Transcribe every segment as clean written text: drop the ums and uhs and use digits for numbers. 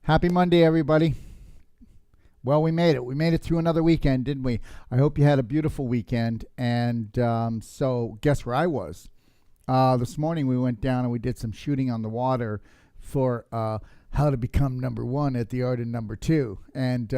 Happy Monday, everybody. Well, we made it. We made it through another weekend, didn't we? I hope you had a beautiful weekend. And so guess where I was? This morning we went down and we did some shooting on the water for how to become number one at the art of number two. And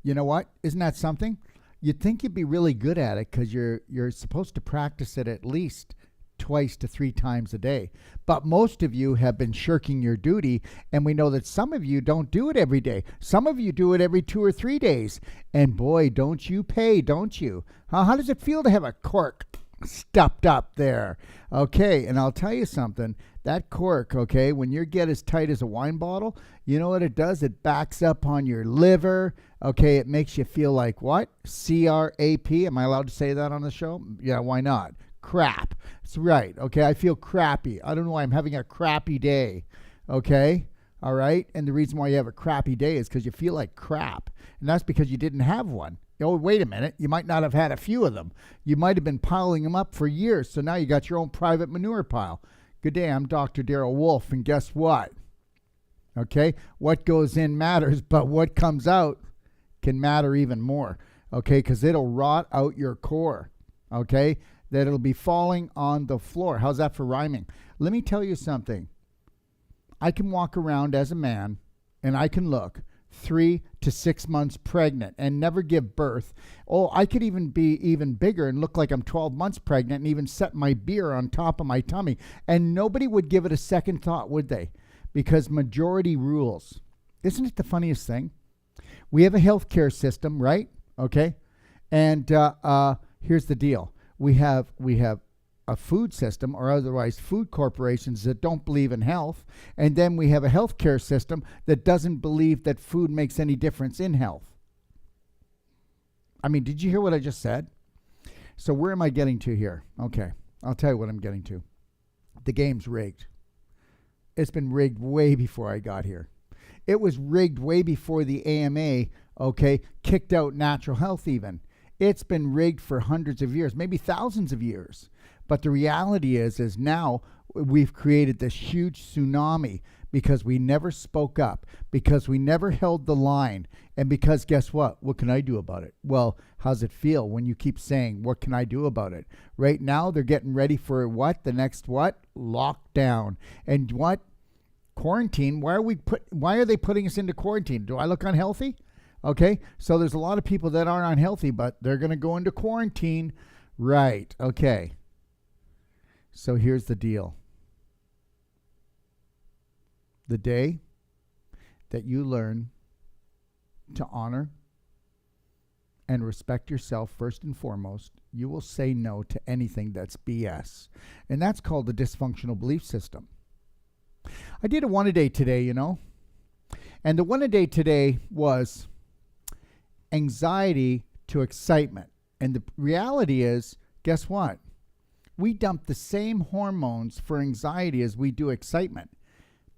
you know what? Isn't that something? You'd think you'd be really good at it because you're supposed to practice it at least twice to 3 times a day. But most of you have been shirking your duty, and we know that some of you don't do it every day. Some of you do it every 2 or 3 days. And boy, don't you pay, don't you? How does it feel to have a cork stuffed up there? Okay, and I'll tell you something. That cork, okay, when you get as tight as a wine bottle, you know what it does? It backs up on your liver. Okay, it makes you feel like what? C-R-A-P. Am I allowed to say that on the show? Yeah, why not? Crap. That's right. Okay, I feel crappy. I don't know why I'm having a crappy day. Okay, all right? And the reason why you have a crappy day is because you feel like crap. And that's because you didn't have one. Oh, wait a minute. You might not have had a few of them. You might have been piling them up for years. So now you got your own private manure pile. Good day. I'm Dr. Darrell Wolfe. And guess what? Okay, what goes in matters, but what comes out can matter even more. Okay, because it'll rot out your core. Okay, that it'll be falling on the floor. How's that for rhyming? Let me tell you something. I can walk around as a man and I can look 3 to 6 months pregnant and never give birth. Oh, I could even be even bigger and look like I'm 12 months pregnant and even set my beer on top of my tummy. And nobody would give it a second thought, would they? Because majority rules. Isn't it the funniest thing? We have a healthcare system, right? Okay. And here's the deal. We have a food system, or otherwise food corporations that don't believe in health. And then we have a healthcare system that doesn't believe that food makes any difference in health. I mean, did you hear what I just said? So where am I getting to here? Okay, I'll tell you what I'm getting to. The game's rigged. It's been rigged way before I got here. It was rigged way before the AMA, okay, kicked out natural health even. It's been rigged for hundreds of years, maybe thousands of years. But the reality is now we've created this huge tsunami because we never spoke up, because we never held the line, and because guess what? What can I do about it? Well, how's it feel when you keep saying, what can I do about it? Right now they're getting ready for what? The next what? Lockdown. And what? Quarantine. Why are they putting us into quarantine? Do I look unhealthy? Okay, so there's a lot of people that aren't unhealthy, but they're going to go into quarantine. Right, okay. So here's the deal. The day that you learn to honor and respect yourself first and foremost, you will say no to anything that's BS. And that's called the dysfunctional belief system. I did a one-a-day today, you know. And the one-a-day today was anxiety to excitement. And the reality is, guess what? We dump the same hormones for anxiety as we do excitement,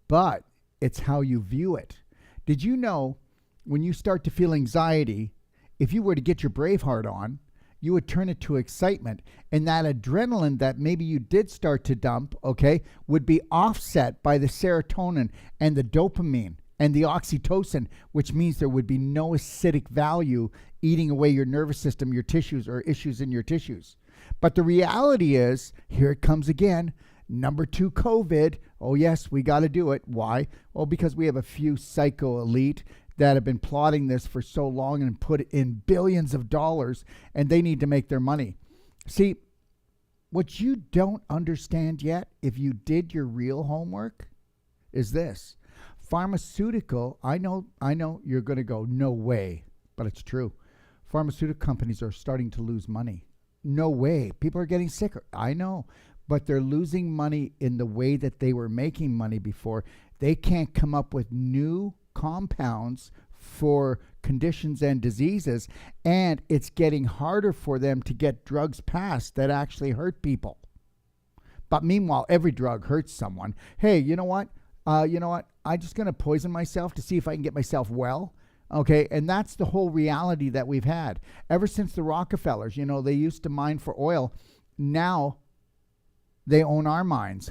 but it's how you view it. Did you know when you start to feel anxiety, if you were to get your Braveheart on, you would turn it to excitement, and that adrenaline that maybe you did start to dump, okay, would be offset by the serotonin and the dopamine and the oxytocin, which means there would be no acidic value eating away your nervous system, your tissues, or issues in your tissues. But the reality is, here it comes again, number 2, COVID. Oh yes, we got to do it. Why? Well, because we have a few psycho elite that have been plotting this for so long and put in billions of dollars, and they need to make their money. See, what you don't understand yet, if you did your real homework, is this. Pharmaceutical, I know you're going to go, no way, but it's true. Pharmaceutical companies are starting to lose money. No way. People are getting sicker. I know, but they're losing money in the way that they were making money before. They can't come up with new compounds for conditions and diseases, and it's getting harder for them to get drugs passed that actually hurt people. But meanwhile, every drug hurts someone. Hey, you know what? I'm just going to poison myself to see if I can get myself well. Okay, and that's the whole reality that we've had. Ever since the Rockefellers, they used to mine for oil. Now they own our mines.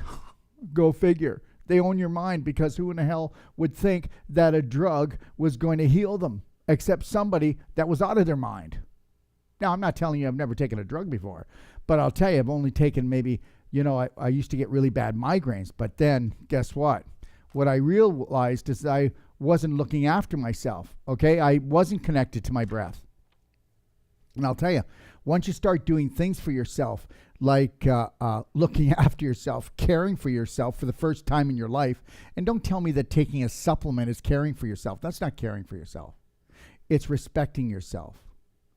Go figure. They own your mind, because who in the hell would think that a drug was going to heal them except somebody that was out of their mind? Now, I'm not telling you I've never taken a drug before, but I'll tell you, I've only taken maybe, I used to get really bad migraines. But then guess what? What I realized is that I wasn't looking after myself, okay? I wasn't connected to my breath. And I'll tell you, once you start doing things for yourself, like looking after yourself, caring for yourself for the first time in your life, and don't tell me that taking a supplement is caring for yourself. That's not caring for yourself. It's respecting yourself,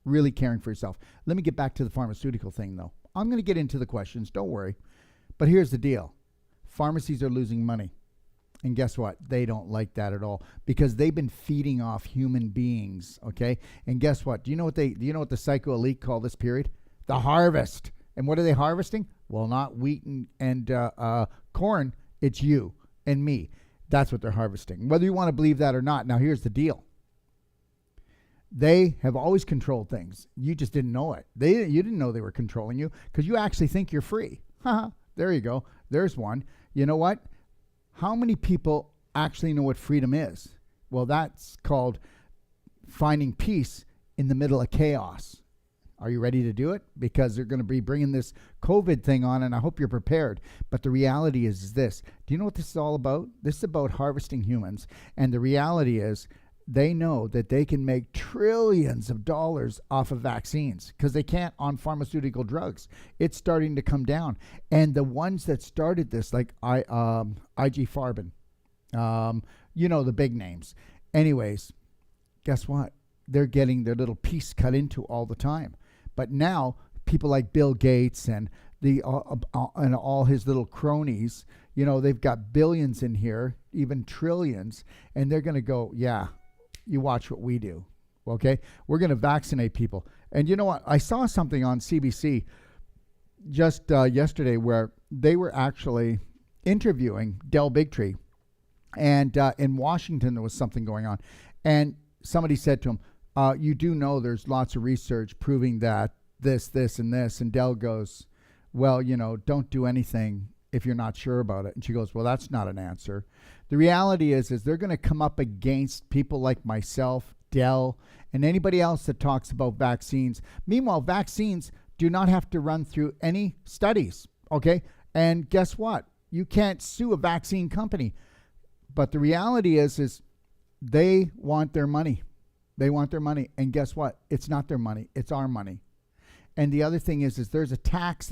really caring for yourself. Let me get back to the pharmaceutical thing, though. I'm going to get into the questions, don't worry. But here's the deal. Pharmacies are losing money. And guess what? They don't like that at all, because they've been feeding off human beings, okay? And guess what? Do you know what the psycho elite call this period? The harvest. And what are they harvesting? Well, not wheat and corn. It's you and me. That's what they're harvesting, whether you want to believe that or not. Now, here's the deal. They have always controlled things. You just didn't know it. You didn't know they were controlling you, because you actually think you're free. There you go. There's one. You know what? How many people actually know what freedom is? Well, that's called finding peace in the middle of chaos. Are you ready to do it? Because they're going to be bringing this COVID thing on, and I hope you're prepared. But the reality is this. Do you know what this is all about? This is about harvesting humans. And the reality is they know that they can make trillions of dollars off of vaccines, because they can't on pharmaceutical drugs. It's starting to come down. And the ones that started this, like IG Farben, the big names. Anyways, guess what? They're getting their little piece cut into all the time. But now people like Bill Gates and and all his little cronies, they've got billions in here, even trillions, and they're going to go, yeah, you watch what we do, okay? We're going to vaccinate people. And you know what? I saw something on CBC just yesterday where they were actually interviewing Del Bigtree. And in Washington, there was something going on. And somebody said to him, you do know there's lots of research proving that this, and this. And Del goes, well, don't do anything if you're not sure about it. And she goes, well, that's not an answer. The reality is they're going to come up against people like myself, Del, and anybody else that talks about vaccines. Meanwhile, vaccines do not have to run through any studies, okay? And guess what? You can't sue a vaccine company. But the reality is they want their money. They want their money. And guess what? It's not their money. It's our money. And the other thing is there's a tax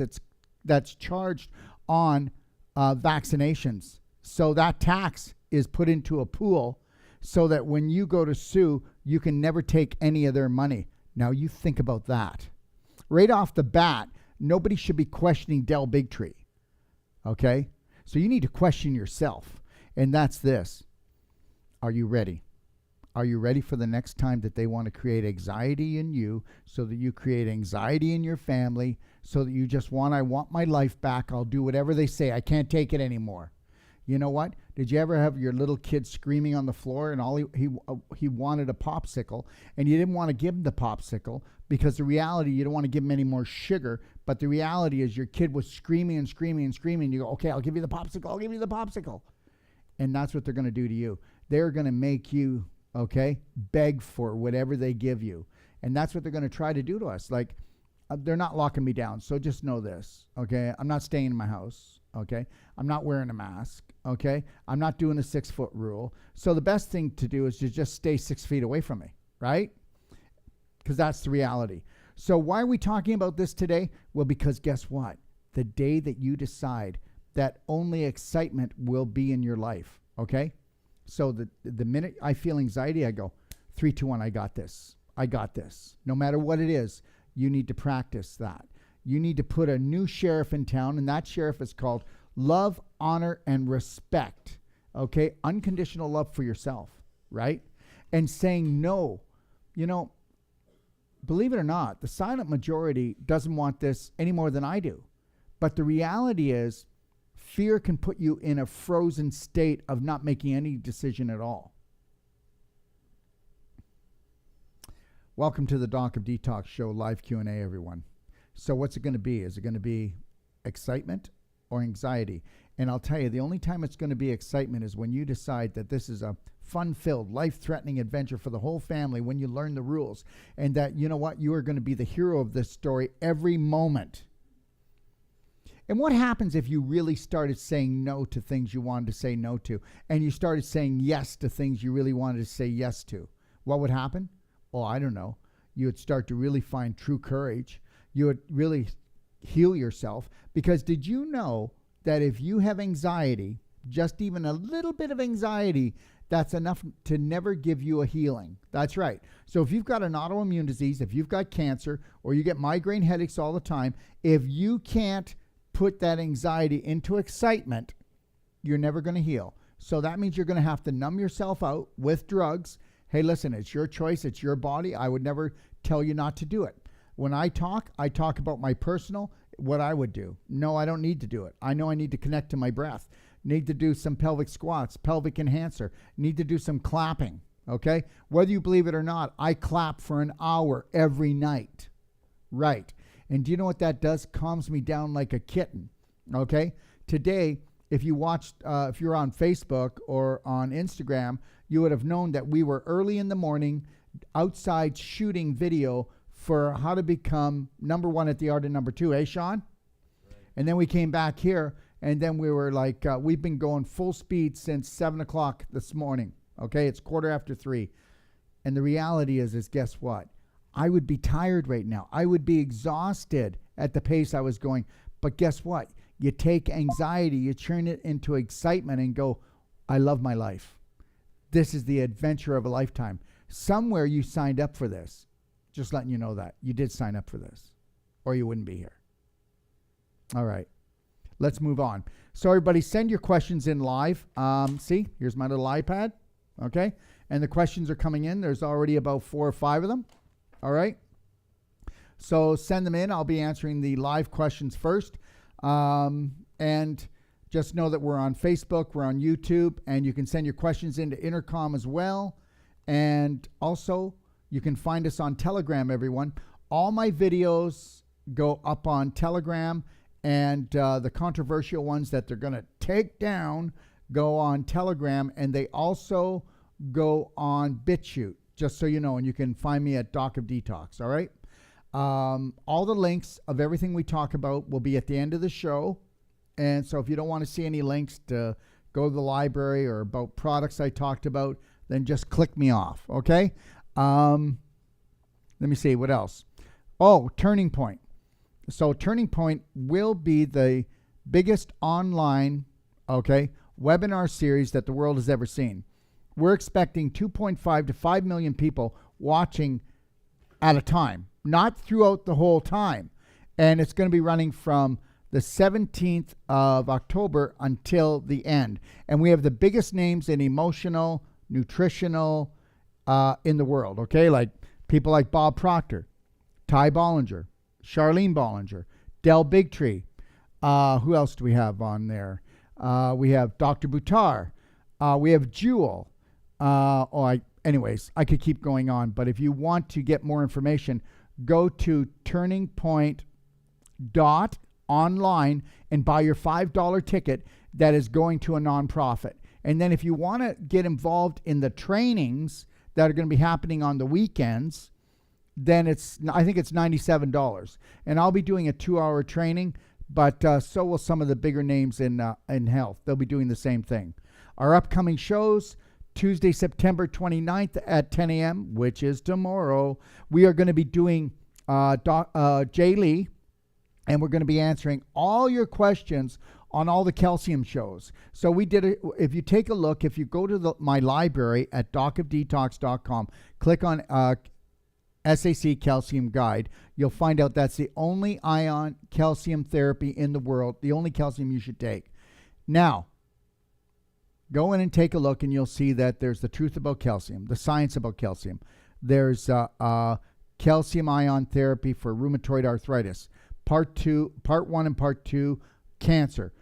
that's charged on vaccinations. So that tax is put into a pool so that when you go to sue, you can never take any of their money. Now you think about that. Right off the bat, nobody should be questioning Del Bigtree. Okay? So you need to question yourself. And that's this. Are you ready? Are you ready for the next time that they want to create anxiety in you, so that you create anxiety in your family, so that you just I want my life back. I'll do whatever they say. I can't take it anymore. You know what? Did you ever have your little kid screaming on the floor and all he wanted a popsicle, and you didn't want to give him the popsicle because the reality, you don't want to give him any more sugar, but the reality is your kid was screaming and screaming and screaming. You go, okay, I'll give you the popsicle. I'll give you the popsicle. And that's what they're going to do to you. They're going to make you, okay, beg for whatever they give you. And that's what they're going to try to do to us. Like, they're not locking me down. So just know this, okay? I'm not staying in my house, okay? I'm not wearing a mask, okay? I'm not doing the 6-foot rule. So the best thing to do is to just stay 6 feet away from me, right? Because that's the reality. So why are we talking about this today? Well, because guess what? The day that you decide that only excitement will be in your life, okay? So the minute I feel anxiety, I go, 3, 2, 1, I got this. I got this. No matter what it is, you need to practice that. You need to put a new sheriff in town, and that sheriff is called love, honor, and respect, okay? Unconditional love for yourself, right? And saying no. You know, believe it or not, the silent majority doesn't want this any more than I do. But the reality is, fear can put you in a frozen state of not making any decision at all. Welcome to the Doc of Detox Show live Q&A, everyone. So what's it going to be? Is it going to be excitement or anxiety? And I'll tell you, the only time it's going to be excitement is when you decide that this is a fun-filled, life-threatening adventure for the whole family when you learn the rules. And that, you know what, you are going to be the hero of this story every moment. And what happens if you really started saying no to things you wanted to say no to, and you started saying yes to things you really wanted to say yes to? What would happen? Oh, I don't know. You would start to really find true courage. You would really heal yourself. Because did you know that if you have anxiety, just even a little bit of anxiety, that's enough to never give you a healing? That's right. So if you've got an autoimmune disease, if you've got cancer, or you get migraine headaches all the time, if you can't put that anxiety into excitement, you're never going to heal. So that means you're going to have to numb yourself out with drugs. Hey, listen, it's your choice. It's your body. I would never tell you not to do it. When I talk about my personal, what I would do. No, I don't need to do it. I know I need to connect to my breath. Need to do some pelvic squats, pelvic enhancer. Need to do some clapping, okay? Whether you believe it or not, I clap for an hour every night. Right. And do you know what that does? Calms me down like a kitten, okay? Today, if you watched, if you're on Facebook or on Instagram, you would have known that we were early in the morning outside shooting video for how to become number one at the art of number two, eh, Sean? Right. And then we came back here, and then we were like, we've been going full speed since 7 o'clock this morning, okay? It's 3:15. And the reality is guess what? I would be tired right now. I would be exhausted at the pace I was going. But guess what? You take anxiety, you turn it into excitement and go, I love my life. This is the adventure of a lifetime. Somewhere you signed up for this. Just letting you know that. You did sign up for this, or you wouldn't be here. All right. Let's move on. So everybody, send your questions in live. See, here's my little iPad. Okay. And the questions are coming in. There's already about 4 or 5 of them. All right. So send them in. I'll be answering the live questions first. And just know that we're on Facebook, we're on YouTube, and you can send your questions into Intercom as well. And also, you can find us on Telegram, everyone. All my videos go up on Telegram, and the controversial ones that they're going to take down go on Telegram, and they also go on BitChute, just so you know, and you can find me at Doc of Detox, all right? All the links of everything we talk about will be at the end of the show, and so if you don't want to see any links to go to the library or about products I talked about, then just click me off, okay? Let me see, what else? Oh, Turning Point. So Turning Point will be the biggest online, okay, webinar series that the world has ever seen. We're expecting 2.5 to 5 million people watching at a time, not throughout the whole time. And it's going to be running from the 17th of October until the end. And we have the biggest names in emotional, nutritional, in the world, okay? Like people like Bob Proctor, Ty Bollinger, Charlene Bollinger, Del Bigtree. Who else do we have on there? We have Dr. Buttar. We have Jewel. Anyways, I could keep going on, but if you want to get more information, go to turningpoint.online and buy your $5 ticket that is going to a nonprofit. And then if you want to get involved in the trainings that are going to be happening on the weekends, then I think it's $97. And I'll be doing a 2-hour training, but so will some of the bigger names in health. They'll be doing the same thing. Our upcoming shows, Tuesday, September 29th at 10 a.m., which is tomorrow, we are going to be doing Jay Lee, and we're going to be answering all your questions on all the calcium shows. So we did it. If you take a look, if you go to my library at docofdetox.com, click on SAC Calcium Guide, you'll find out that's the only ion calcium therapy in the world, the only calcium you should take. Now, go in and take a look, and you'll see that there's the truth about calcium, the science about calcium. There's calcium ion therapy for rheumatoid arthritis, part 1 and part 2, cancer,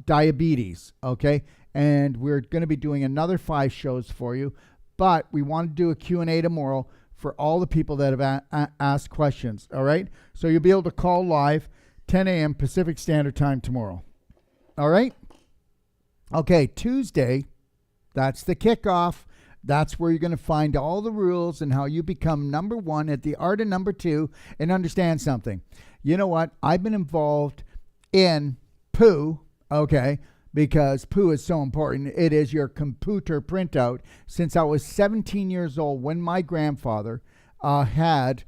diabetes, okay? And we're going to be doing another 5 shows for you, but we want to do a Q&A tomorrow for all the people that have asked questions, all right? So you'll be able to call live 10 a.m. Pacific Standard Time tomorrow, all right? Okay, Tuesday, that's the kickoff. That's where you're going to find all the rules and how you become number one at the art of number two and understand something. You know what? I've been involved in poo, okay, because poo is so important. It is your computer printout since I was 17 years old when my grandfather had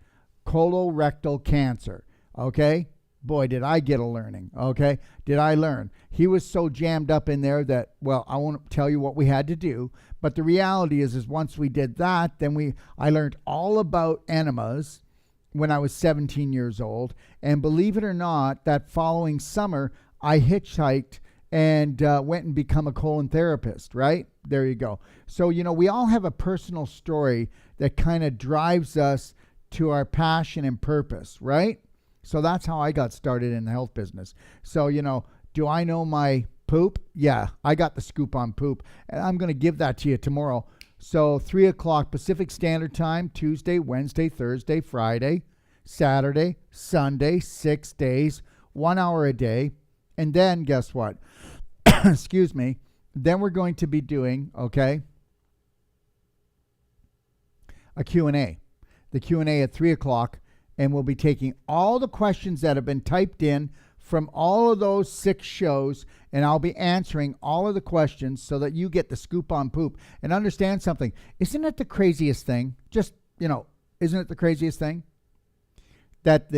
colorectal cancer, okay? Boy, did I get a learning, okay? Did I learn? He was so jammed up in there that, well, I won't tell you what we had to do, but the reality is once we did that, then I learned all about enemas when I was 17 years old, and believe it or not, that following summer, I hitchhiked and went and become a colon therapist, right? There you go. So, we all have a personal story that kind of drives us to our passion and purpose, right? So that's how I got started in the health business. So, do I know my poop? Yeah, I got the scoop on poop. And I'm going to give that to you tomorrow. So 3 o'clock Pacific Standard Time, Tuesday, Wednesday, Thursday, Friday, Saturday, Sunday, 6 days, 1 hour a day. And then guess what? Excuse me. Then we're going to be doing, okay, a Q&A. The Q&A at 3 o'clock. And we'll be taking all the questions that have been typed in from all of those 6 shows, and I'll be answering all of the questions so that you get the scoop on poop. And understand something. Isn't it the craziest thing? Just, isn't it the craziest thing? That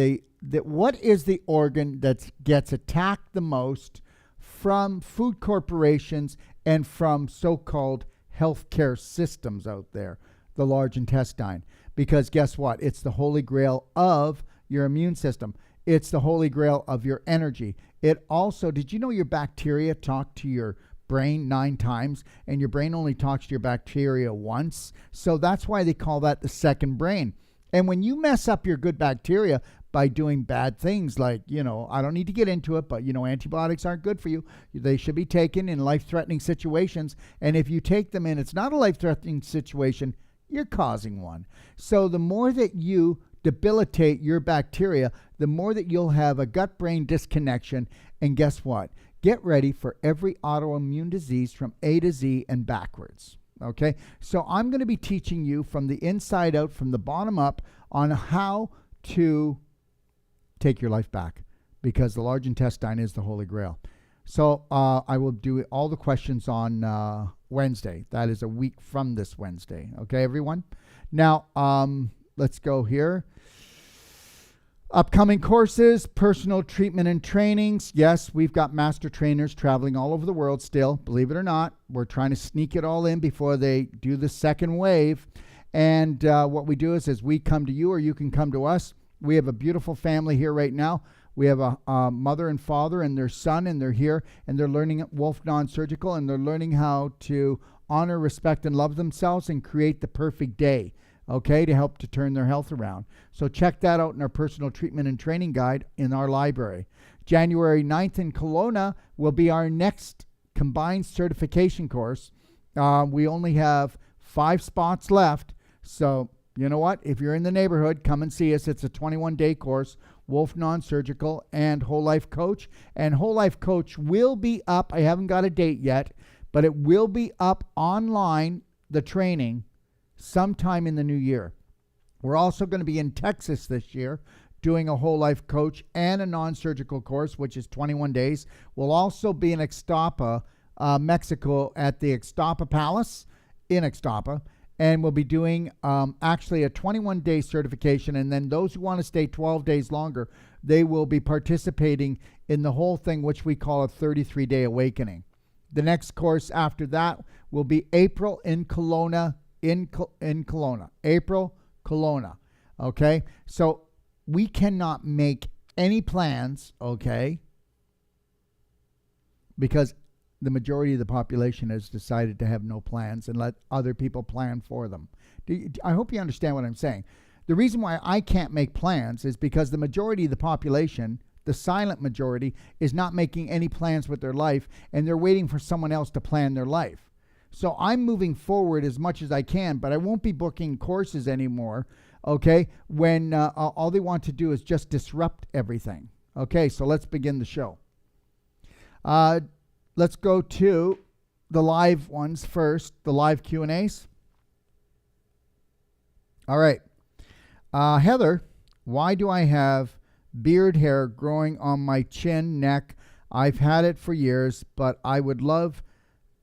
what is the organ that gets attacked the most from food corporations and from so-called healthcare systems out there? The large intestine. Because guess what? It's the holy grail of your immune system. It's the holy grail of your energy. It also, did you know your bacteria talk to your brain 9 times and your brain only talks to your bacteria once? So that's why they call that the second brain. And when you mess up your good bacteria by doing bad things like, I don't need to get into it, but, antibiotics aren't good for you. They should be taken in life-threatening situations. And if you take them and it's not a life-threatening situation, you're causing one. So the more that you debilitate your bacteria, the more that you'll have a gut-brain disconnection. And guess what? Get ready for every autoimmune disease from A to Z and backwards. Okay? So I'm going to be teaching you from the inside out, from the bottom up, on how to take your life back, because the large intestine is the holy grail. So I will do all the questions on Wednesday. That is a week from this Wednesday. Okay, everyone? Now, let's go here. Upcoming courses, personal treatment and trainings. Yes, we've got master trainers traveling all over the world still. Believe it or not, we're trying to sneak it all in before they do the second wave. And what we do is we come to you or you can come to us. We have a beautiful family here right now. We have a mother and father and their son, and they're here, and they're learning at Wolfe Non-Surgical, and they're learning how to honor, respect, and love themselves and create the perfect day, okay, to help to turn their health around. So check that out in our personal treatment and training guide in our library. January 9th in Kelowna will be our next combined certification course. We only have 5 spots left, so you know what? If you're in the neighborhood, come and see us. It's a 21-day course. Wolfe Non-Surgical and Whole Life Coach. And Whole Life Coach will be up. I haven't got a date yet, but it will be up online, the training, sometime in the new year. We're also going to be in Texas this year doing a Whole Life Coach and a non-surgical course, which is 21 days. We'll also be in Ixtapa, Mexico at the Ixtapa Palace in Ixtapa. And we'll be doing actually a 21-day certification. And then those who want to stay 12 days longer, they will be participating in the whole thing, which we call a 33-day awakening. The next course after that will be April in Kelowna, in Kelowna. April, Kelowna. Okay? So we cannot make any plans, okay? Because the majority of the population has decided to have no plans and let other people plan for them. I hope you understand what I'm saying. The reason why I can't make plans is because the majority of the population, the silent majority, is not making any plans with their life, and they're waiting for someone else to plan their life. So I'm moving forward as much as I can, but I won't be booking courses anymore, okay, when all they want to do is just disrupt everything. Okay, so let's begin the show. Let's go to the live ones first, the live Q&As. All right. Heather, why do I have beard hair growing on my chin, neck? I've had it for years, but I would love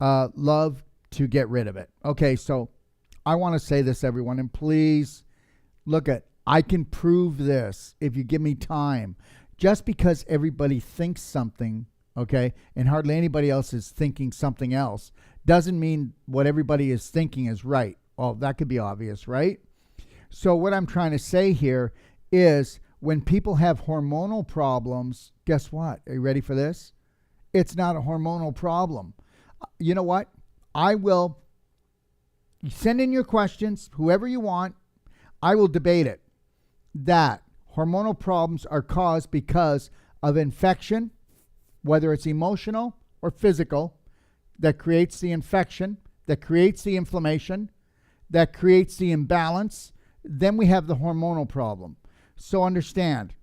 to get rid of it. Okay, so I want to say this, everyone, and please look at, I can prove this if you give me time. Just because everybody thinks something, okay, and hardly anybody else is thinking something else, doesn't mean what everybody is thinking is right. Oh, that could be obvious, right? So what I'm trying to say here is when people have hormonal problems, guess what? Are you ready for this? It's not a hormonal problem. You know what? I will send in your questions, whoever you want. I will debate it. That hormonal problems are caused because of infection, whether it's emotional or physical, that creates the infection, that creates the inflammation, that creates the imbalance. Then we have the hormonal problem. So understand,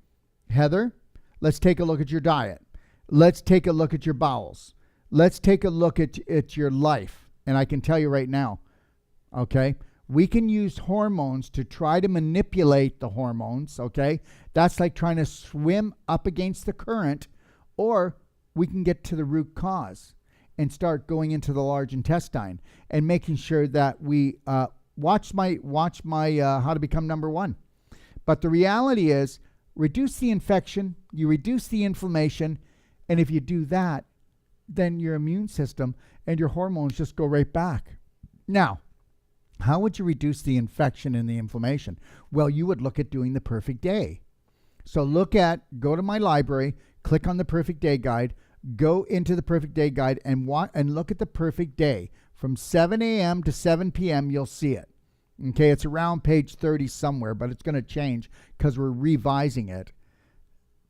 Heather, let's take a look at your diet. Let's take a look at your bowels. Let's take a look at your life. And I can tell you right now, okay, we can use hormones to try to manipulate the hormones, okay? That's like trying to swim up against the current, or we can get to the root cause and start going into the large intestine and making sure that we watch my How to Become Number One. But the reality is, reduce the infection, you reduce the inflammation, and if you do that, then your immune system and your hormones just go right back. Now, how would you reduce the infection and the inflammation? Well, you would look at doing the perfect day. So go to my library, click on the perfect day guide, go into the perfect day guide and look at the perfect day. From 7 a.m. to 7 p.m., you'll see it. Okay, it's around page 30 somewhere, but it's going to change because we're revising it.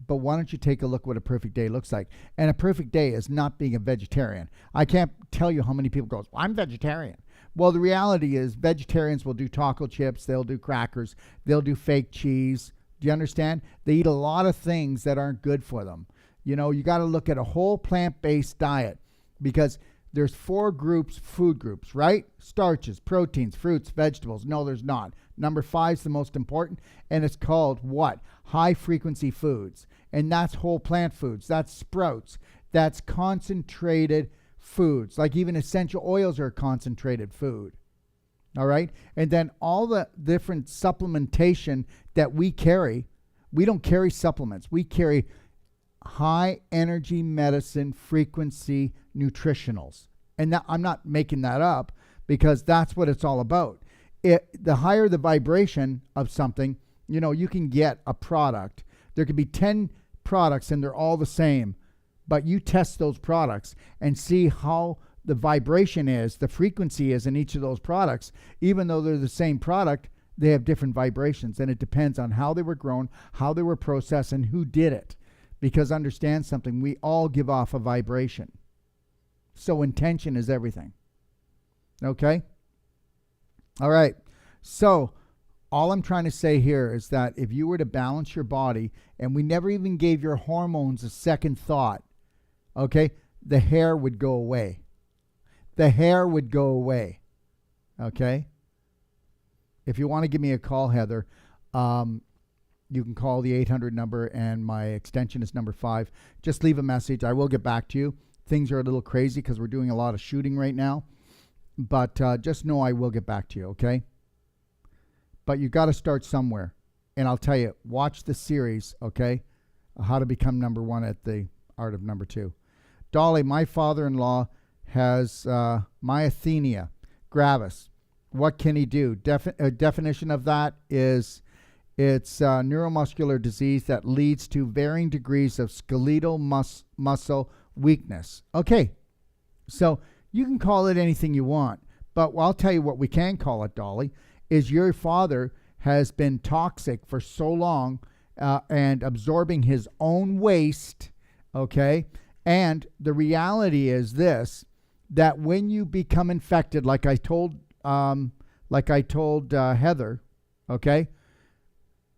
But why don't you take a look what a perfect day looks like? And a perfect day is not being a vegetarian. I can't tell you how many people go, well, I'm vegetarian. Well, the reality is vegetarians will do taco chips, they'll do crackers, they'll do fake cheese. Do you understand? They eat a lot of things that aren't good for them. You know, you got to look at a whole plant-based diet because there's 4 food groups, right? Starches, proteins, fruits, vegetables. No, there's not. Number 5 is the most important, and it's called what? High-frequency foods. And that's whole plant foods. That's sprouts. That's concentrated foods. Like even essential oils are concentrated food. All right? And then all the different supplementation that we carry, we don't carry supplements. We carry high energy medicine frequency nutritionals. And I'm not making that up because that's what it's all about. The higher the vibration of something, you know, you can get a product. There could be 10 products and they're all the same, but you test those products and see how the vibration is, the frequency is in each of those products. Even though they're the same product, they have different vibrations, and it depends on how they were grown, how they were processed, and who did it. Because understand something, we all give off a vibration. So intention is everything. Okay? All right. So all I'm trying to say here is that if you were to balance your body, and we never even gave your hormones a second thought, okay, the hair would go away. The hair would go away. Okay? If you want to give me a call, Heather, you can call the 800 number, and my extension is number 5. Just leave a message. I will get back to you. Things are a little crazy because we're doing a lot of shooting right now. But just know I will get back to you, okay? But you got to start somewhere. And I'll tell you, watch the series, okay? How to Become Number One at the Art of Number Two. Dolly, my father-in-law has myasthenia gravis. What can he do? Definition of that is it's neuromuscular disease that leads to varying degrees of skeletal muscle weakness. Okay, so you can call it anything you want, but I'll tell you what we can call it, Dolly, is your father has been toxic for so long and absorbing his own waste, okay? And the reality is this, that when you become infected, like I told Heather, okay,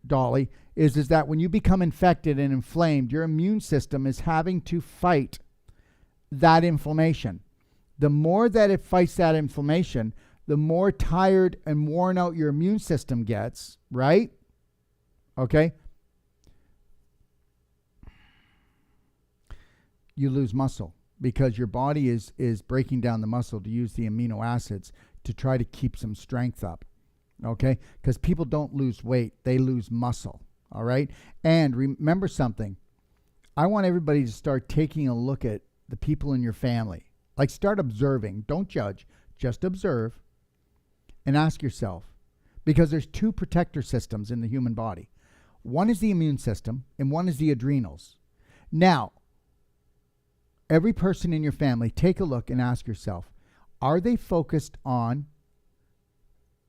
Dolly, is that when you become infected and inflamed, your immune system is having to fight that inflammation. the more that it fights that inflammation, the more tired and worn out your immune system gets, right? Okay? You lose muscle because your body is breaking down the muscle to use the amino acids to try to keep some strength up. Okay? Because people don't lose weight, they lose muscle. All right? And remember something. I want everybody to start taking a look at the people in your family. Like, start observing. Don't judge. Just observe and ask yourself. Because there's two protector systems in the human body. One is the immune system and one is the adrenals. Now, every person in your family, take a look and ask yourself, are they focused on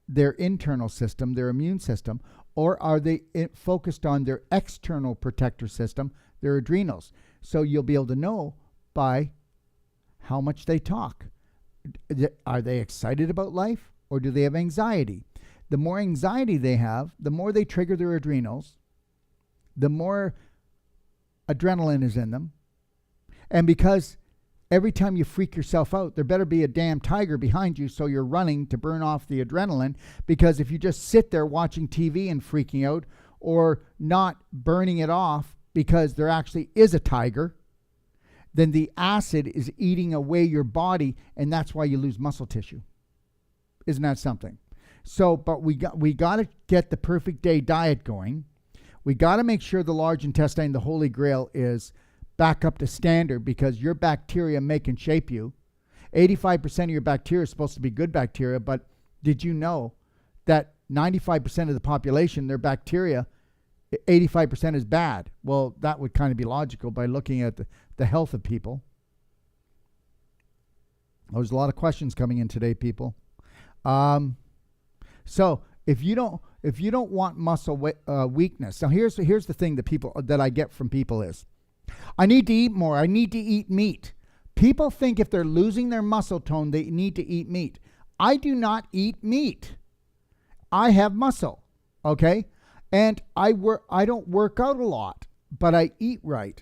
their internal system, their immune system, or are they focused on their external protector system, their adrenals? So you'll be able to know by how much they talk. Are they excited about life, or do they have anxiety? The more anxiety they have, the more they trigger their adrenals, the more adrenaline is in them. And because every time you freak yourself out, there better be a damn tiger behind you, so you're running to burn off the adrenaline. Because if you just sit there watching TV and freaking out, or not burning it off because there actually is a tiger, then the acid is eating away your body, and that's why you lose muscle tissue. Isn't that something? So, but we got to get the perfect day diet going. We got to make sure the large intestine, the holy grail, is back up to standard, because your bacteria make and shape you. 85% of your bacteria is supposed to be good bacteria, but did you know that 95% of the population, their bacteria, 85% is bad? Well, that would kind of be logical by looking at the health of people. There's a lot of questions coming in today, people. So if you don't want muscle weakness, now here's the thing that I get from people is, I need to eat more. I need to eat meat. People think if they're losing their muscle tone, they need to eat meat. I do not eat meat. I have muscle, okay? And I don't work out a lot, but I eat right.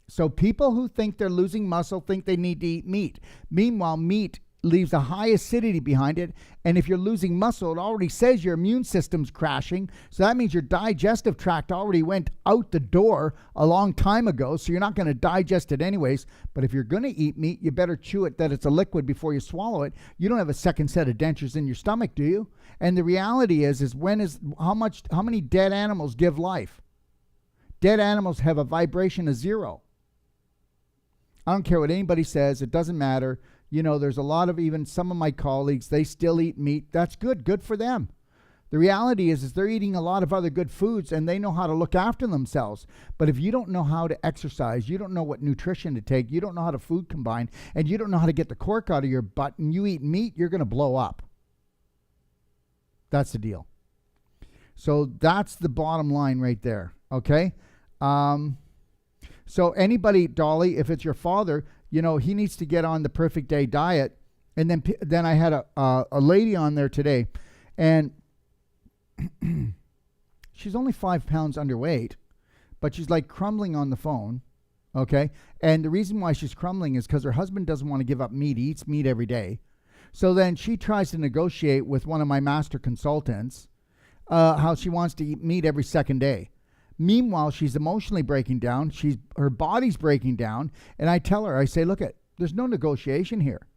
So people who think they're losing muscle think they need to eat meat. Meanwhile, meat leaves a high acidity behind it, and if you're losing muscle, it already says your immune system's crashing, so that means your digestive tract already went out the door a long time ago, so you're not going to digest it anyways. But if you're going to eat meat, you better chew it that it's a liquid before you swallow it. You don't have a second set of dentures in your stomach, do you? And the reality is how many dead animals give life? Dead animals have a vibration of 0. I don't care what anybody says, it doesn't matter. You know, there's a lot of, even some of my colleagues, they still eat meat. That's good for them. The reality is they're eating a lot of other good foods, and they know how to look after themselves. But if you don't know how to exercise, you don't know what nutrition to take, you don't know how to food combine, and you don't know how to get the cork out of your butt, and you eat meat, you're going to blow up. That's the deal. So that's the bottom line right there, okay? So anybody, Dolly, if it's your father, you know, he needs to get on the perfect day diet. And then I had a lady on there today, and she's only 5 pounds underweight, but she's like crumbling on the phone, okay? And the reason why she's crumbling is because her husband doesn't want to give up meat. He eats meat every day. So then she tries to negotiate with one of my master consultants how she wants to eat meat every second day. Meanwhile, she's emotionally breaking down. Her body's breaking down. And I tell her, I say, look, there's no negotiation here.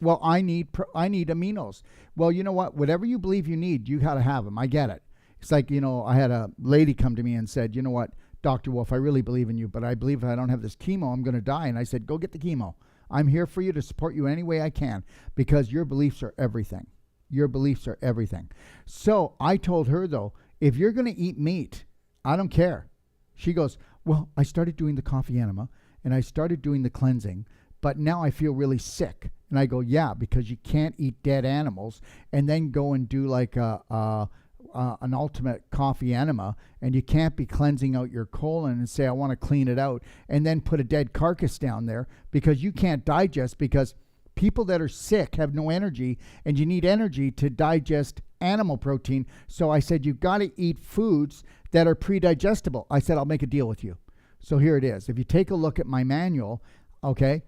Well, I need aminos. Well, you know what? Whatever you believe you need, you got to have them. I get it. It's like, you know, I had a lady come to me and said, you know what, Dr. Wolfe, I really believe in you, but I believe if I don't have this chemo, I'm going to die. And I said, go get the chemo. I'm here for you to support you any way I can, because your beliefs are everything. Your beliefs are everything. So I told her, though, if you're going to eat meat, I don't care. She goes, well, I started doing the coffee enema and I started doing the cleansing, but now I feel really sick. And I go, yeah, because you can't eat dead animals and then go and do like an ultimate coffee enema, and you can't be cleansing out your colon and say, I want to clean it out, and then put a dead carcass down there, because you can't digest, because people that are sick have no energy, and you need energy to digest animal protein. So I said, you've got to eat foods that are pre-digestible. I said, I'll make a deal with you. So here it is. If you take a look at my manual, okay,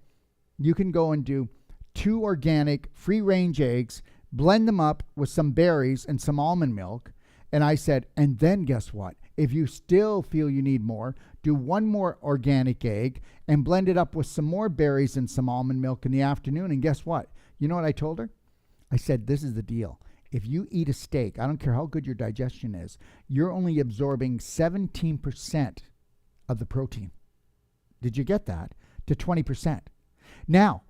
you can go and do 2 organic free-range eggs, blend them up with some berries and some almond milk. And I said, and then guess what? If you still feel you need more, do 1 more organic egg and blend it up with some more berries and some almond milk in the afternoon. And guess what? You know what I told her? I said, this is the deal. If you eat a steak, I don't care how good your digestion is, you're only absorbing 17% of the protein. Did you get that? To 20%. Now,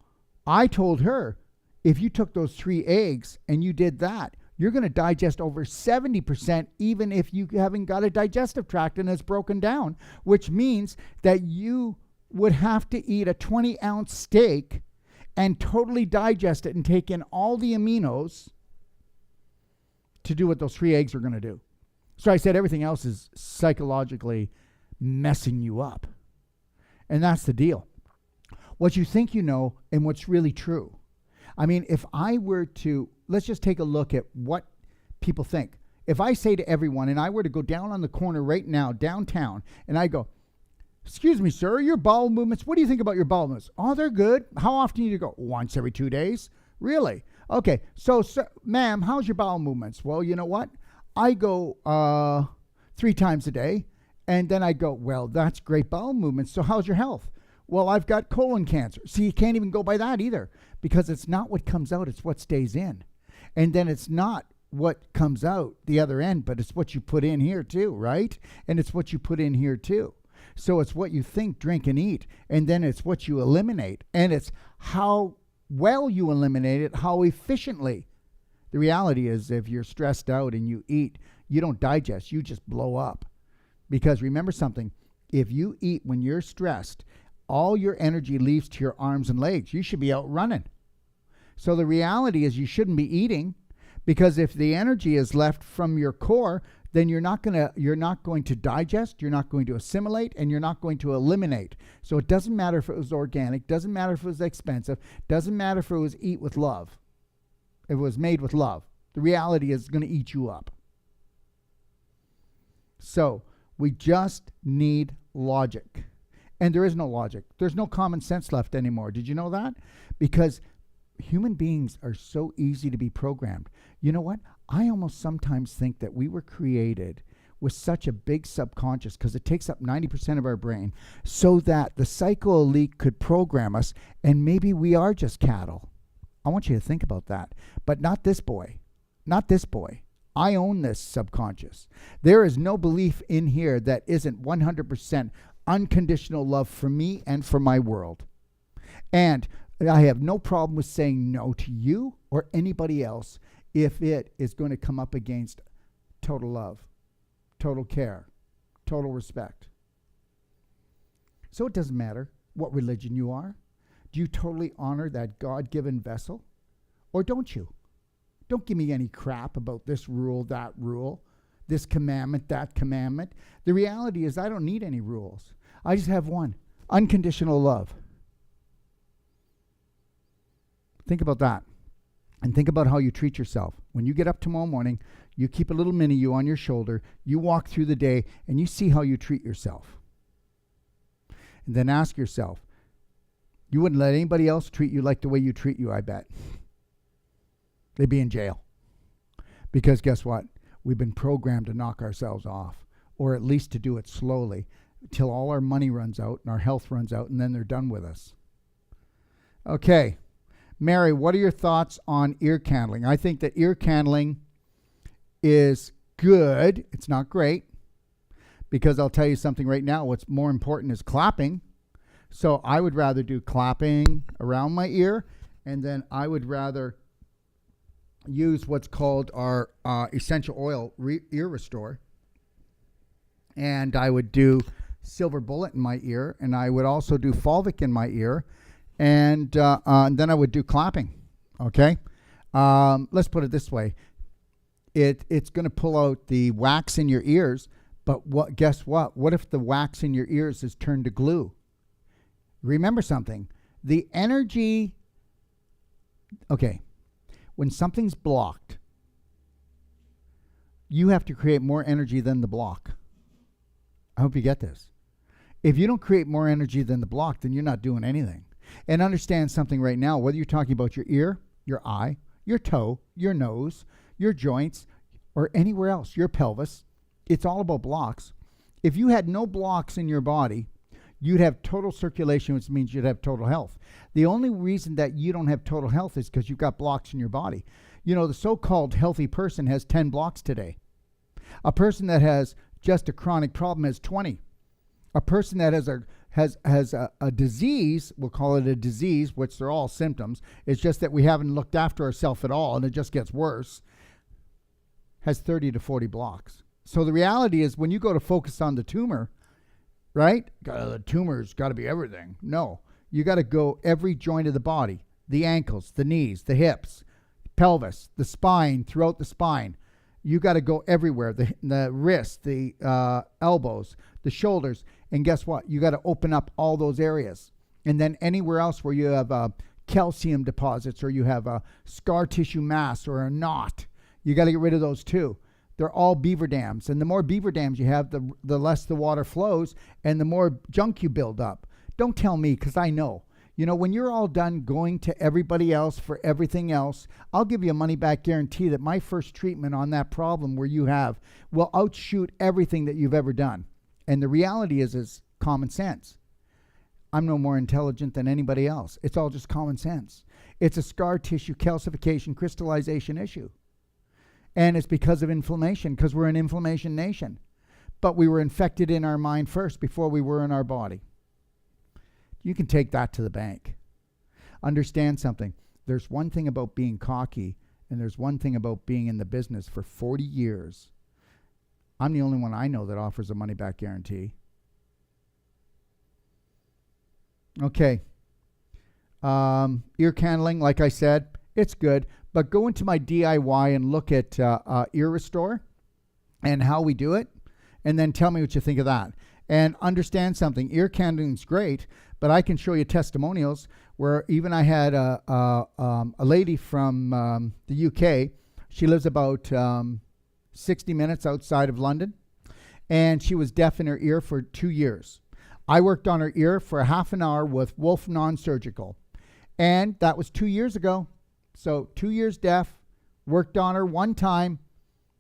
I told her, if you took those 3 eggs and you did that, you're going to digest over 70%, even if you haven't got a digestive tract and it's broken down, which means that you would have to eat a 20-ounce steak and totally digest it and take in all the aminos to do what those 3 eggs are going to do. So I said everything else is psychologically messing you up. And that's the deal. What you think you know and what's really true. I mean, if I were to, let's just take a look at what people think. If I say to everyone, and I were to go down on the corner right now, downtown, and I go, excuse me, sir, your bowel movements, what do you think about your bowel movements? Oh, they're good. How often do you go? Once every 2 days. Really? Okay. So, sir, ma'am, how's your bowel movements? Well, you know what? I go 3 times a day. And then I go, well, that's great bowel movements. So how's your health? Well, I've got colon cancer. See, you can't even go by that either, because it's not what comes out, it's what stays in. And then it's not what comes out the other end, but it's what you put in here too, right? And it's what you put in here too. So it's what you think, drink, and eat. And then it's what you eliminate. And it's how well you eliminate it, how efficiently. The reality is, if you're stressed out and you eat, you don't digest, you just blow up. Because remember something, if you eat when you're stressed, all your energy leaves to your arms and legs. You should be out running. So the reality is you shouldn't be eating, because if the energy is left from your core, then you're not going to digest, you're not going to assimilate, and you're not going to eliminate. So it doesn't matter if it was organic, doesn't matter if it was expensive, doesn't matter if it was eat with love. If it was made with love, the reality is it's going to eat you up. So we just need logic. And there is no logic. There's no common sense left anymore. Did you know that? Because human beings are so easy to be programmed. You know what? I almost sometimes think that we were created with such a big subconscious, because it takes up 90% of our brain, so that the psycho elite could program us, and maybe we are just cattle. I want you to think about that. But not this boy. Not this boy. I own this subconscious. There is no belief in here that isn't 100% unconditional love for me and for my world. And I have no problem with saying no to you or anybody else if it is going to come up against total love, total care, total respect. So it doesn't matter what religion you are. Do you totally honor that God-given vessel, or don't you? Don't give me any crap about this rule, that rule, this commandment, that commandment. The reality is I don't need any rules. I just have one: unconditional love. Think about that. And think about how you treat yourself. When you get up tomorrow morning, you keep a little mini you on your shoulder, you walk through the day, and you see how you treat yourself. And then ask yourself, you wouldn't let anybody else treat you like the way you treat you, I bet. They'd be in jail. Because guess what? We've been programmed to knock ourselves off, or at least to do it slowly, till all our money runs out and our health runs out, and then they're done with us. Okay. Mary, what are your thoughts on ear candling? I think that ear candling is good. It's not great, because I'll tell you something right now. What's more important is clapping. So I would rather do clapping around my ear, and then I would rather use what's called our essential oil ear restore. And I would do silver bullet in my ear, and I would also do fulvic in my ear, and then I would do clapping. Okay, let's put it this way: it's going to pull out the wax in your ears, but guess what? What if the wax in your ears is turned to glue? Remember something: the energy. Okay, when something's blocked, you have to create more energy than the block. I hope you get this. If you don't create more energy than the block, then you're not doing anything. And understand something right now, whether you're talking about your ear, your eye, your toe, your nose, your joints, or anywhere else, your pelvis, it's all about blocks. If you had no blocks in your body, you'd have total circulation, which means you'd have total health. The only reason that you don't have total health is because you've got blocks in your body. You know, the so-called healthy person has 10 blocks today. A person that has just a chronic problem has 20. A person that has a disease, we'll call it a disease, which they're all symptoms, it's just that we haven't looked after ourselves at all and it just gets worse, has 30 to 40 blocks. So the reality is when you go to focus on the tumor, right? The tumor's got to be everything. No, you got to go every joint of the body, the ankles, the knees, the hips, pelvis, the spine, throughout the spine. You got to go everywhere, the wrists, the elbows, the shoulders. And guess what? You got to open up all those areas. And then anywhere else where you have calcium deposits or you have a scar tissue mass or a knot, you got to get rid of those too. They're all beaver dams. And the more beaver dams you have, the less the water flows and the more junk you build up. Don't tell me, because I know. You know, when you're all done going to everybody else for everything else, I'll give you a money-back guarantee that my first treatment on that problem where you have will outshoot everything that you've ever done. And the reality is common sense. I'm no more intelligent than anybody else. It's all just common sense. It's a scar tissue calcification crystallization issue. And it's because of inflammation, because we're an inflammation nation. But we were infected in our mind first before we were in our body. You can take that to the bank. Understand something. There's one thing about being cocky, and there's one thing about being in the business for 40 years. I'm the only one I know that offers a money-back guarantee. Okay. Ear candling, like I said, it's good. But go into my DIY and look at Ear Restore and how we do it, and then tell me what you think of that. And understand something. Ear candling is great, but I can show you testimonials where even I had a lady from the UK. She lives about 60 minutes outside of London, and she was deaf in her ear for 2 years. I worked on her ear for a half an hour with Wolfe Non-Surgical, and that was 2 years ago. So 2 years deaf, worked on her one time.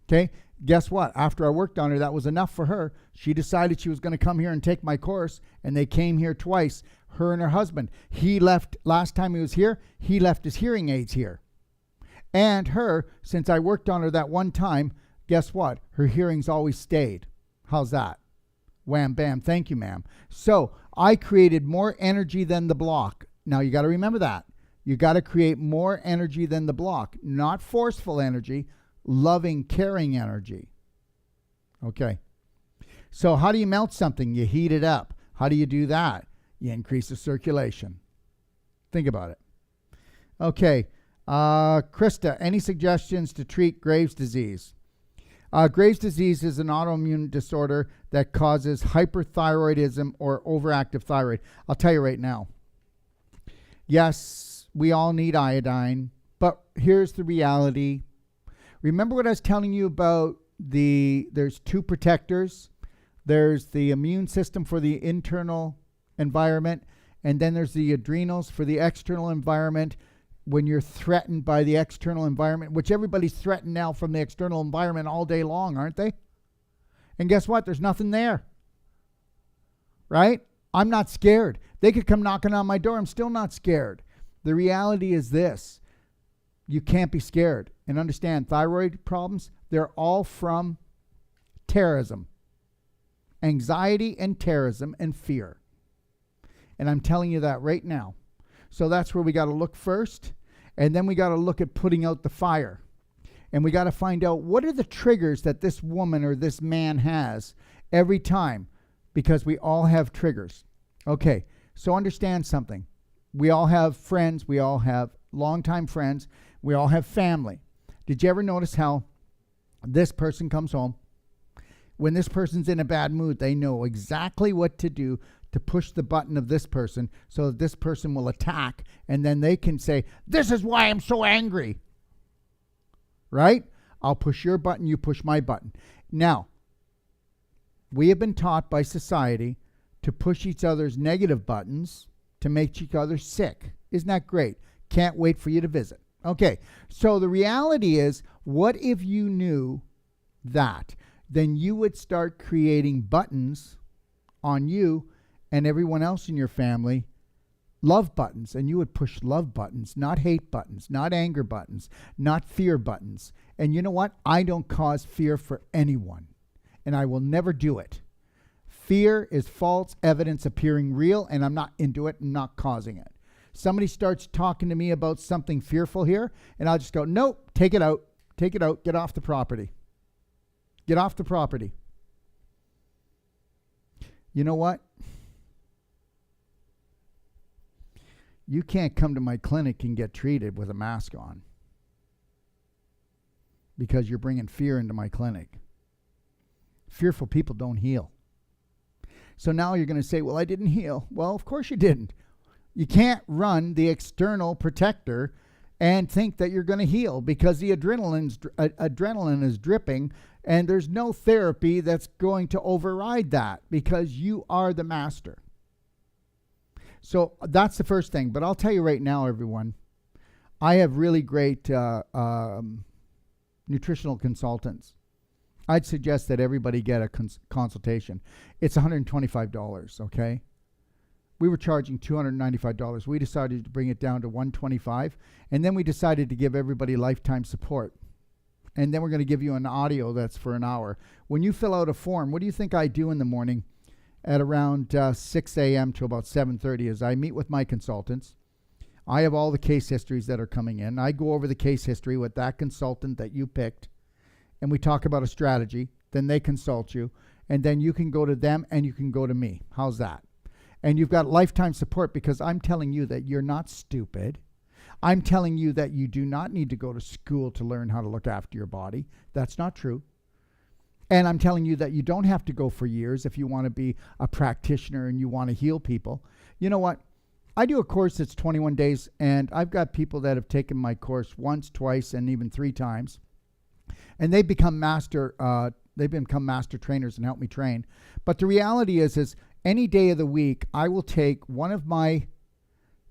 Okay, guess what? After I worked on her, that was enough for her. She decided she was going to come here and take my course, and they came here twice, her and her husband. He left, last time he was here, he left his hearing aids here. And her, since I worked on her that one time, guess what? Her hearing's always stayed. How's that? Wham, bam, thank you, ma'am. So I created more energy than the block. Now you got to remember that. You got to create more energy than the block, not forceful energy, loving, caring energy. Okay. So how do you melt something? You heat it up. How do you do that? You increase the circulation. Think about it. Okay. Krista, any suggestions to treat Graves' disease? Graves' disease is an autoimmune disorder that causes hyperthyroidism or overactive thyroid. I'll tell you right now. Yes, we all need iodine, but here's the reality. Remember what I was telling you about there's two protectors. There's the immune system for the internal environment, and then there's the adrenals for the external environment when you're threatened by the external environment, which everybody's threatened now from the external environment all day long, aren't they? And guess what? There's nothing there, right? I'm not scared. They could come knocking on my door. I'm still not scared. The reality is this. You can't be scared. And understand, thyroid problems, they're all from terrorism. Anxiety and terrorism and fear. And I'm telling you that right now. So that's where we got to look first. And then we got to look at putting out the fire. And we got to find out what are the triggers that this woman or this man has every time. Because we all have triggers. Okay, so understand something. We all have friends. We all have longtime friends. We all have family. Did you ever notice how this person comes home? When this person's in a bad mood, they know exactly what to do to push the button of this person so that this person will attack. And then they can say, this is why I'm so angry. Right? I'll push your button, you push my button. Now, we have been taught by society to push each other's negative buttons to make each other sick. Isn't that great? Can't wait for you to visit. Okay, so the reality is, what if you knew that? Then you would start creating buttons on you and everyone else in your family, love buttons, and you would push love buttons, not hate buttons, not anger buttons, not fear buttons. And you know what? I don't cause fear for anyone, and I will never do it. Fear is false evidence appearing real, and I'm not into it and not causing it. Somebody starts talking to me about something fearful here, and I'll just go, nope, take it out, get off the property. Get off the property. You know what? You can't come to my clinic and get treated with a mask on because you're bringing fear into my clinic. Fearful people don't heal. So now you're going to say, well, I didn't heal. Well, of course you didn't. You can't run the external protector and think that you're going to heal because the adrenaline is dripping, and there's no therapy that's going to override that because you are the master. So that's the first thing. But I'll tell you right now, everyone, I have really great nutritional consultants. I'd suggest that everybody get a consultation. It's $125, okay? We were charging $295. We decided to bring it down to $125, and then we decided to give everybody lifetime support. And then we're going to give you an audio that's for an hour. When you fill out a form, what do you think I do in the morning at around 6 a.m. to about 7:30 is I meet with my consultants. I have all the case histories that are coming in. I go over the case history with that consultant that you picked, and we talk about a strategy. Then they consult you, and then you can go to them and you can go to me. How's that? And you've got lifetime support because I'm telling you that you're not stupid. I'm telling you that you do not need to go to school to learn how to look after your body. That's not true. And I'm telling you that you don't have to go for years if you want to be a practitioner and you want to heal people. You know what? I do a course that's 21 days, and I've got people that have taken my course once, twice, and even 3 times. And they've become master trainers and help me train. But the reality is any day of the week, I will take one of my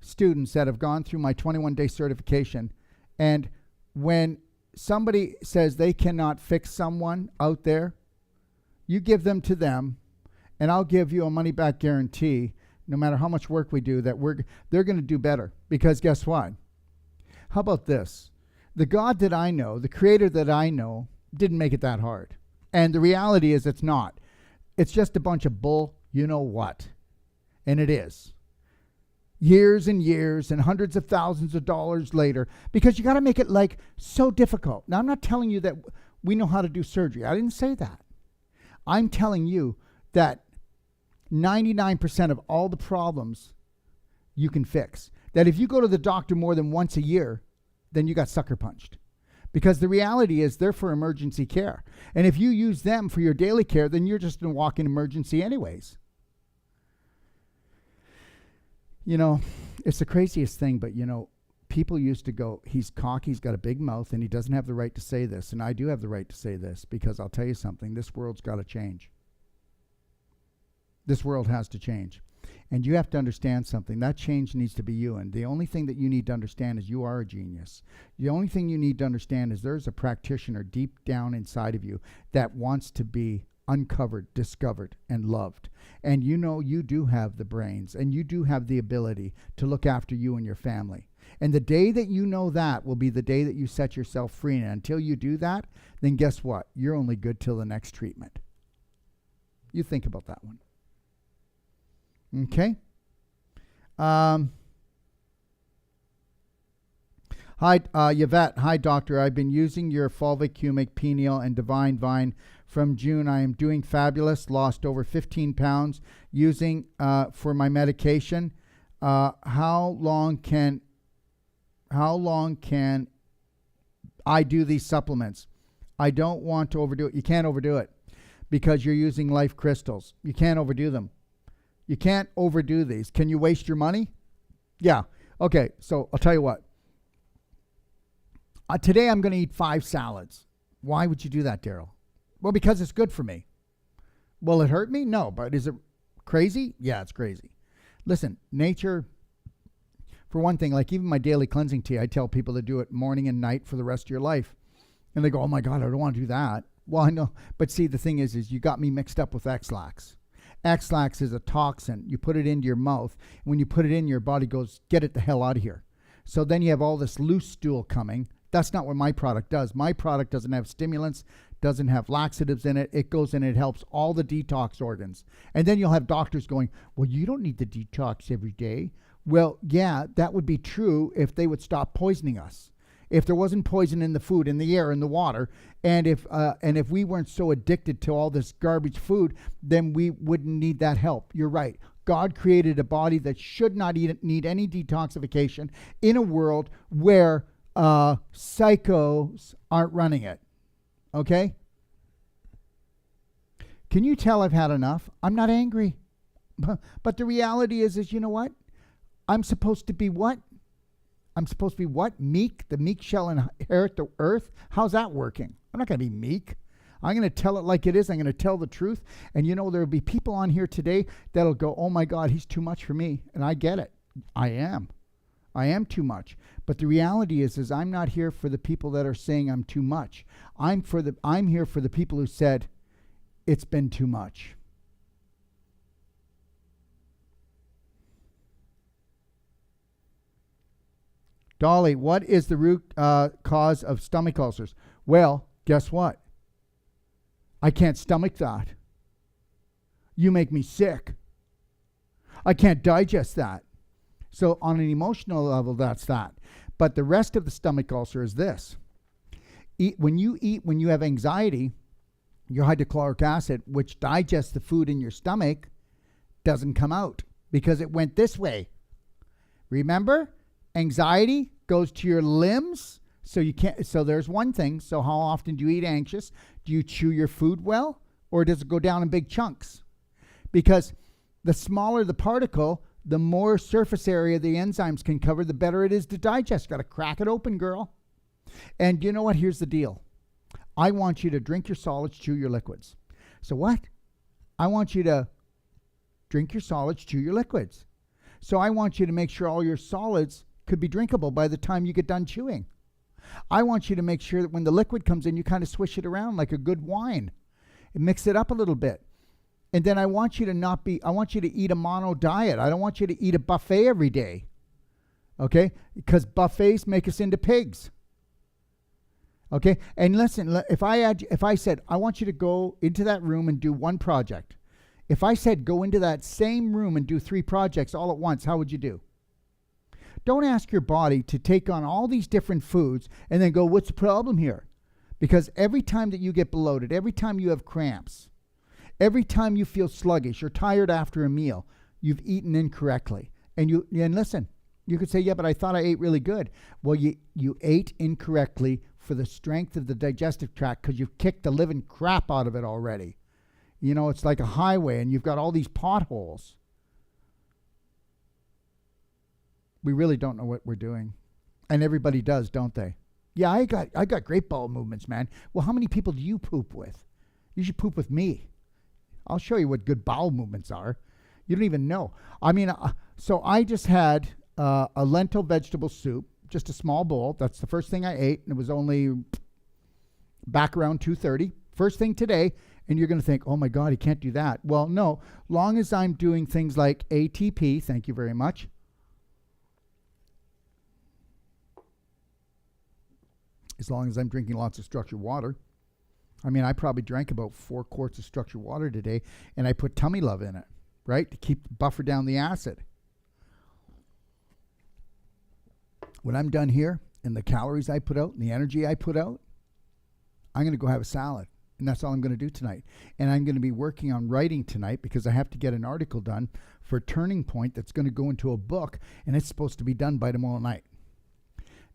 students that have gone through my 21-day certification, and when somebody says they cannot fix someone out there, you give them to them, and I'll give you a money-back guarantee, no matter how much work we do, that they're going to do better. Because guess what? How about this? The God that I know, the Creator that I know, didn't make it that hard. And the reality is it's not. It's just a bunch of bull, you know what? And it is. Years and years and hundreds of thousands of dollars later, because you got to make it like so difficult. Now, I'm not telling you that we know how to do surgery. I didn't say that. I'm telling you that 99% of all the problems you can fix. That if you go to the doctor more than once a year, then you got sucker punched. Because the reality is they're for emergency care. And if you use them for your daily care, then you're just in a walk-in emergency anyways. You know, it's the craziest thing, but, you know, people used to go, he's cocky, he's got a big mouth, and he doesn't have the right to say this. And I do have the right to say this, because I'll tell you something, this world's got to change. This world has to change. And you have to understand something. That change needs to be you. And the only thing that you need to understand is you are a genius. The only thing you need to understand is there's a practitioner deep down inside of you that wants to be uncovered, discovered, and loved. And you know you do have the brains, and you do have the ability to look after you and your family. And the day that you know that will be the day that you set yourself free. And until you do that, then guess what? You're only good till the next treatment. You think about that one. Okay. Hi, Yvette. Hi, doctor. I've been using your fulvic, humic, pineal, and divine vine from June. I am doing fabulous. Lost over 15 pounds using for my medication. How long can I do these supplements? I don't want to overdo it. You can't overdo it because you're using life crystals. You can't overdo them. You can't overdo these. Can you waste your money? Yeah. Okay, so I'll tell you what. Today I'm going to eat 5 salads. Why would you do that, Darrell? Well, because it's good for me. Will it hurt me? No, but is it crazy? Yeah, it's crazy. Listen, nature For one thing, like even my daily cleansing tea, I tell people to do it morning and night for the rest of your life. And they go, oh my God, I don't want to do that. Well, I know. But see, the thing is you got me mixed up with X-Lax. X-Lax is a toxin. You put it into your mouth. And when you put it in, your body goes, get it the hell out of here. So then you have all this loose stool coming. That's not what my product does. My product doesn't have stimulants, doesn't have laxatives in it. It goes in, it helps all the detox organs. And then you'll have doctors going, well, you don't need to detox every day. Well, yeah, that would be true if they would stop poisoning us. If there wasn't poison in the food, in the air, in the water, and if we weren't so addicted to all this garbage food, then we wouldn't need that help. You're right. God created a body that should not need any detoxification in a world where psychos aren't running it. Okay? Can you tell I've had enough? I'm not angry. But the reality is you know what? I'm supposed to be what? I'm supposed to be what? Meek? The meek shall inherit the earth? How's that working? I'm not going to be meek. I'm going to tell it like it is. I'm going to tell the truth. And you know, there'll be people on here today that'll go, oh my God, he's too much for me. And I get it. I am too much. But the reality is I'm not here for the people that are saying I'm too much. I'm here for the people who said it's been too much. Dolly, what is the root cause of stomach ulcers? Well, guess what? I can't stomach that. You make me sick. I can't digest that. So on an emotional level, that's that. But the rest of the stomach ulcer is this. When you have anxiety, your hydrochloric acid, which digests the food in your stomach, doesn't come out because it went this way. Remember? Anxiety goes to your limbs, so you can't. So there's one thing. So how often do you eat anxious? Do you chew your food well, or does it go down in big chunks? Because the smaller the particle, the more surface area the enzymes can cover, the better it is to digest. Got to crack it open, girl. And you know what? Here's the deal. I want you to drink your solids, chew your liquids. So what? I want you to drink your solids, chew your liquids. So I want you to make sure all your solids could be drinkable by the time you get done chewing. I want you to make sure that when the liquid comes in, you kind of swish it around like a good wine and mix it up a little bit. And then I want you to eat a mono diet. I don't want you to eat a buffet every day. Okay? Because buffets make us into pigs. Okay? And listen, if I said, I want you to go into that room and do one project. If I said, go into that same room and do 3 projects all at once, how would you do? Don't ask your body to take on all these different foods and then go, what's the problem here? Because every time that you get bloated, every time you have cramps, every time you feel sluggish, you're tired after a meal, you've eaten incorrectly. And listen, you could say, yeah, but I thought I ate really good. Well, you ate incorrectly for the strength of the digestive tract because you've kicked the living crap out of it already. You know, it's like a highway and you've got all these potholes. We really don't know what we're doing. And everybody does, don't they? Yeah, I got great bowel movements, man. Well, how many people do you poop with? You should poop with me. I'll show you what good bowel movements are. You don't even know. I mean, so I just had a lentil vegetable soup, just a small bowl. That's the first thing I ate, and it was only back around 2:30. First thing today, and you're going to think, oh my God, he can't do that. Well, no, long as I'm doing things like ATP, thank you very much. As long as I'm drinking lots of structured water. I mean, I probably drank about 4 quarts of structured water today, and I put Tummy Love in it, right, to buffer down the acid. When I'm done here, and the calories I put out, and the energy I put out, I'm going to go have a salad, and that's all I'm going to do tonight. And I'm going to be working on writing tonight because I have to get an article done for Turning Point that's going to go into a book, and it's supposed to be done by tomorrow night.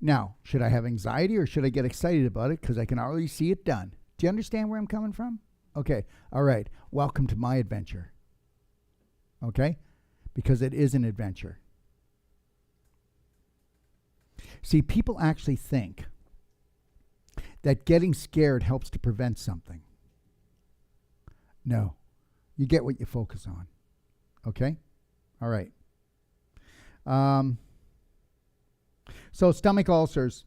Now, should I have anxiety or should I get excited about it because I can already see it done? Do you understand where I'm coming from? Okay. All right. Welcome to my adventure. Okay? Because it is an adventure. See, people actually think that getting scared helps to prevent something. No. You get what you focus on. Okay? All right. So stomach ulcers.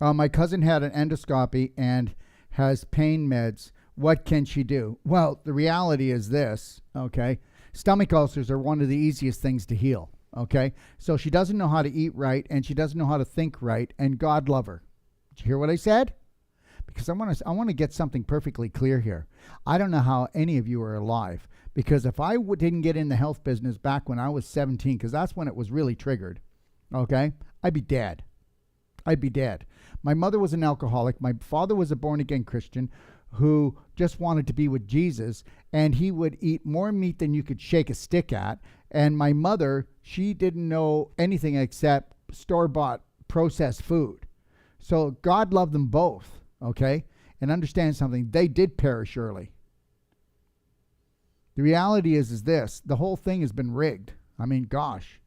My cousin had an endoscopy and has pain meds. What can she do? Well, the reality is this, okay? Stomach ulcers are one of the easiest things to heal, okay? So she doesn't know how to eat right, and she doesn't know how to think right, and God love her. Did you hear what I said? Because I want to get something perfectly clear here. I don't know how any of you are alive, because if I didn't get in the health business back when I was 17, because that's when it was really triggered, okay, I'd be dead. I'd be dead. My mother was an alcoholic. My father was a born-again Christian who just wanted to be with Jesus, and he would eat more meat than you could shake a stick at. And my mother, she didn't know anything except store-bought processed food. So God loved them both, okay? And understand something, they did perish early. The reality is this, the whole thing has been rigged. I mean, gosh,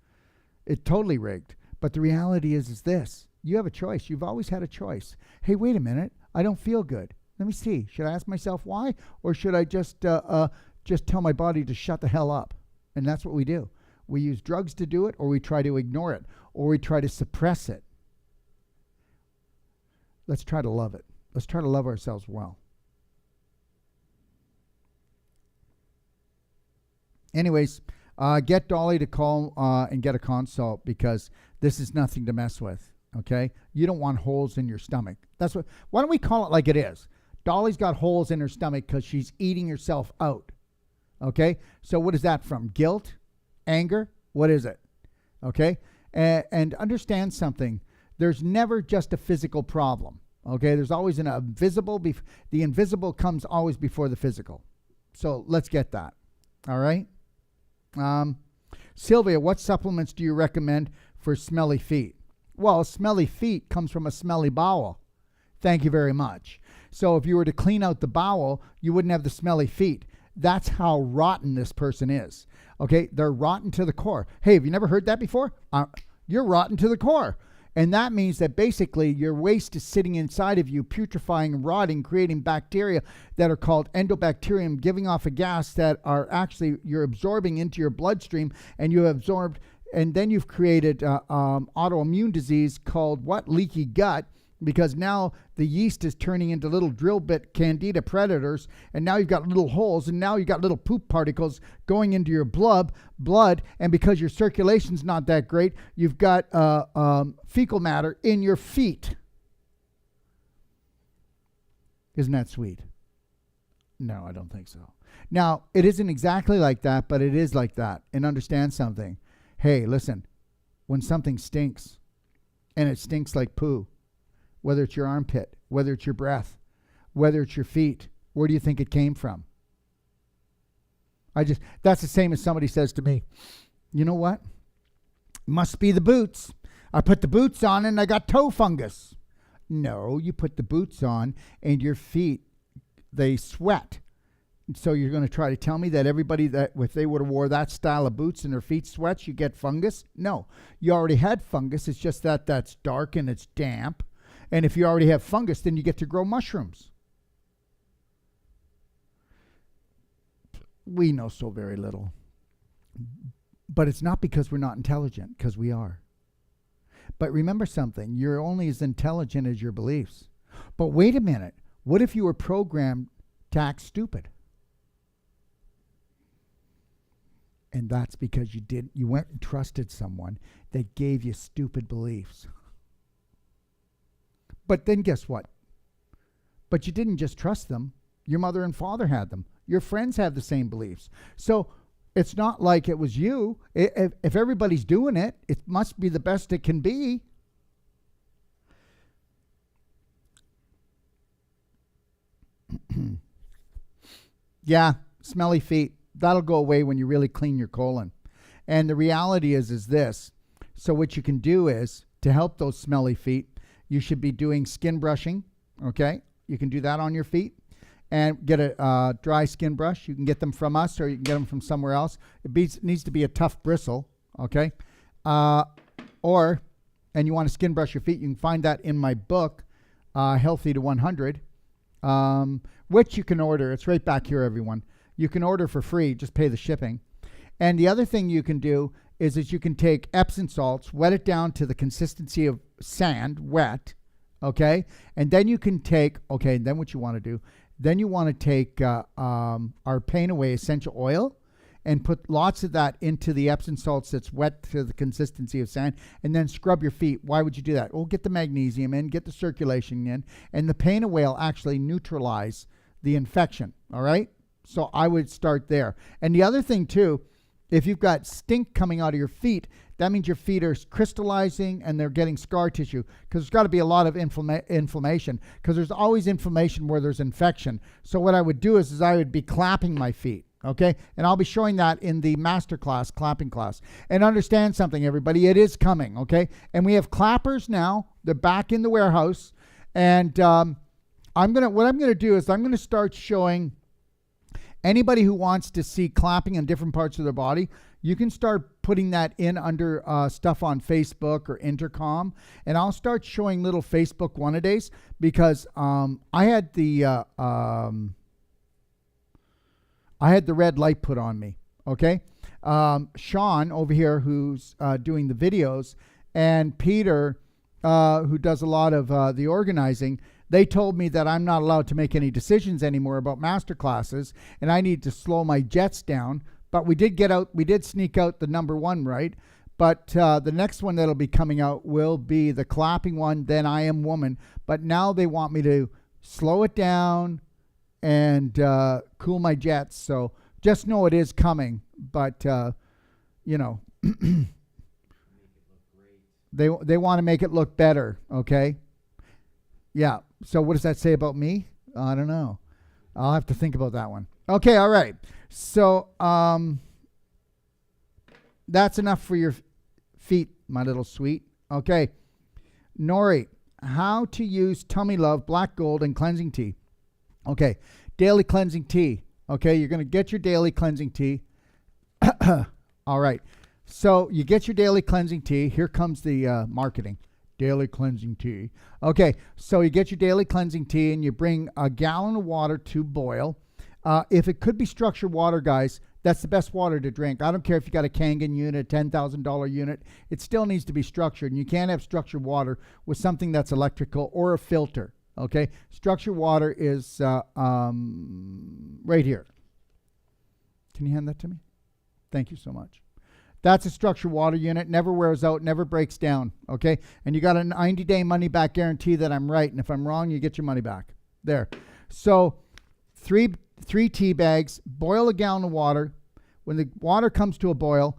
it's totally rigged. But the reality is this, you have a choice. You've always had a choice. Hey, wait a minute, I don't feel good. Let me see. Should I ask myself why? Or should I just tell my body to shut the hell up? And that's what we do. We use drugs to do it, or we try to ignore it, or we try to suppress it. Let's try to love it. Let's try to love ourselves well. Anyways, get Dolly to call and get a consult, because this is nothing to mess with, okay? You don't want holes in your stomach. Why don't we call it like it is? Dolly's got holes in her stomach because she's eating herself out, okay? So what is that from? Guilt? Anger? What is it? Okay? And understand something. There's never just a physical problem, okay? There's always an invisible. The invisible comes always before the physical. So let's get that, all right? Sylvia, what supplements do you recommend for smelly feet? Well, smelly feet comes from a smelly bowel. Thank you very much. So if you were to clean out the bowel, you wouldn't have the smelly feet. That's how rotten this person is. Okay, they're rotten to the core. Hey, have you never heard that before? You're rotten to the core. And that means that basically your waste is sitting inside of you, putrefying and rotting, creating bacteria that are called endobacterium, giving off a gas that are actually you're absorbing into your bloodstream, and you have absorbed, and then you've created autoimmune disease called what? Leaky gut. Because now the yeast is turning into little drill bit candida predators, and now you've got little holes, and now you've got little poop particles going into your blood, and because your circulation's not that great, you've got fecal matter in your feet. Isn't that sweet? No, I don't think so. Now, it isn't exactly like that, but it is like that. And understand something. Hey, listen, when something stinks, and it stinks like poo, whether it's your armpit, whether it's your breath, whether it's your feet, where do you think it came from? That's the same as somebody says to me, you know what? Must be the boots. I put the boots on and I got toe fungus. No, you put the boots on and your feet, they sweat. So you're going to try to tell me that everybody that if they would have wore that style of boots and their feet sweats, you get fungus? No, you already had fungus. It's just that that's dark and it's damp. And if you already have fungus, then you get to grow mushrooms. We know so very little. But it's not because we're not intelligent, because we are. But remember something, you're only as intelligent as your beliefs. But wait a minute, what if you were programmed to act stupid? And that's because you went and trusted someone that gave you stupid beliefs. But then guess what? But you didn't just trust them. Your mother and father had them. Your friends have the same beliefs. So it's not like it was you. If everybody's doing it, it must be the best it can be. Yeah, smelly feet. That'll go away when you really clean your colon. And the reality is this. So what you can do is, to help those smelly feet, you should be doing skin brushing, okay? You can do that on your feet. And get a dry skin brush. You can get them from us, or you can get them from somewhere else. It needs to be a tough bristle, okay? And you want to skin brush your feet, you can find that in my book, Healthy to 100, which you can order. It's right back here, everyone. You can order for free, just pay the shipping. And the other thing you can do is you can take Epsom salts, wet it down to the consistency of sand, wet, okay? And then you can take, okay, then what you want to do, then you want to take our Pain Away essential oil and put lots of that into the Epsom salts that's wet to the consistency of sand, and then scrub your feet. Why would you do that? Well, get the magnesium in, get the circulation in, and the Pain Away will actually neutralize the infection, all right? So I would start there. And the other thing, too, if you've got stink coming out of your feet, that means your feet are crystallizing and they're getting scar tissue, because there's got to be a lot of inflammation, because there's always inflammation where there's infection. So what I would do is I would be clapping my feet, okay? And I'll be showing that in the masterclass, clapping class. And understand something, everybody, it is coming, okay? And we have clappers now. They're back in the warehouse. And what I'm going to do is I'm going to start showing anybody who wants to see clapping in different parts of their body. You can start putting that in under stuff on Facebook or Intercom, and I'll start showing little Facebook one-a-days, because I had the red light put on me. Okay, Sean over here, who's doing the videos, and Peter, who does a lot of the organizing. They told me that I'm not allowed to make any decisions anymore about master classes, and I need to slow my jets down. But we did sneak out the number one, right? But the next one that'll be coming out will be the clapping one, Then I Am Woman. But now they want me to slow it down and cool my jets. So just know it is coming. But, you know, they want to make it look better, okay? Yeah. So what does that say about me? I don't know. I'll have to think about that one. Okay, all right. So that's enough for your feet, my little sweet. Okay. Nori, how to use Tummy Love, Black Gold, and Cleansing Tea. Okay. Daily cleansing tea. Okay, you're going to get your daily cleansing tea. All right. So you get your daily cleansing tea. Here comes the marketing. Daily cleansing tea. Okay, so you get your daily cleansing tea and you bring a gallon of water to boil. If it could be structured water, guys, that's the best water to drink. I don't care if you got a Kangen unit, $10,000 unit. It still needs to be structured. And you can't have structured water with something that's electrical or a filter. Okay, structured water is right here. Can you hand that to me? Thank you so much. That's a structured water unit. Never wears out, never breaks down. Okay, and you got a 90-day money-back guarantee that I'm right. And if I'm wrong, you get your money back. There. So three tea bags. Boil a gallon of water. When the water comes to a boil,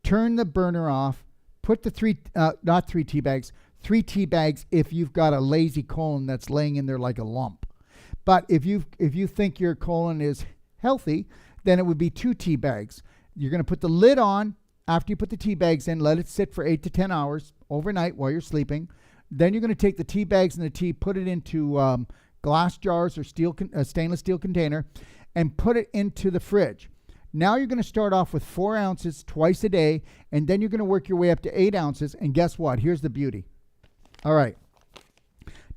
turn the burner off. Put the not 3 tea bags. 3 tea bags if you've got a lazy colon that's laying in there like a lump. But if you think your colon is healthy, then it would be 2 tea bags. You're going to put the lid on after you put the tea bags in. Let it sit for 8 to 10 hours overnight while you're sleeping. Then you're going to take the tea bags and the tea, put it into glass jars or stainless steel container, and put it into the fridge. Now you're going to start off with 4 ounces twice a day, and then you're going to work your way up to 8 ounces. And guess what? Here's the beauty. All right.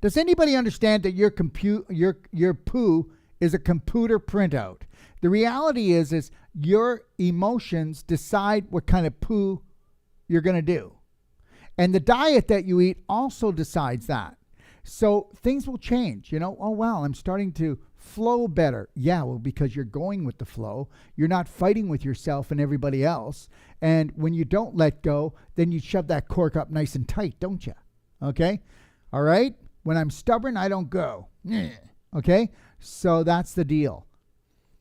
Does anybody understand that your poo is a computer printout? The reality is your emotions decide what kind of poo you're going to do. And the diet that you eat also decides that. So things will change. You know, oh, wow, I'm starting to flow better. Yeah, well, because you're going with the flow. You're not fighting with yourself and everybody else. And when you don't let go, then you shove that cork up nice and tight, don't you? Okay? All right? When I'm stubborn, I don't go. Okay? So that's the deal.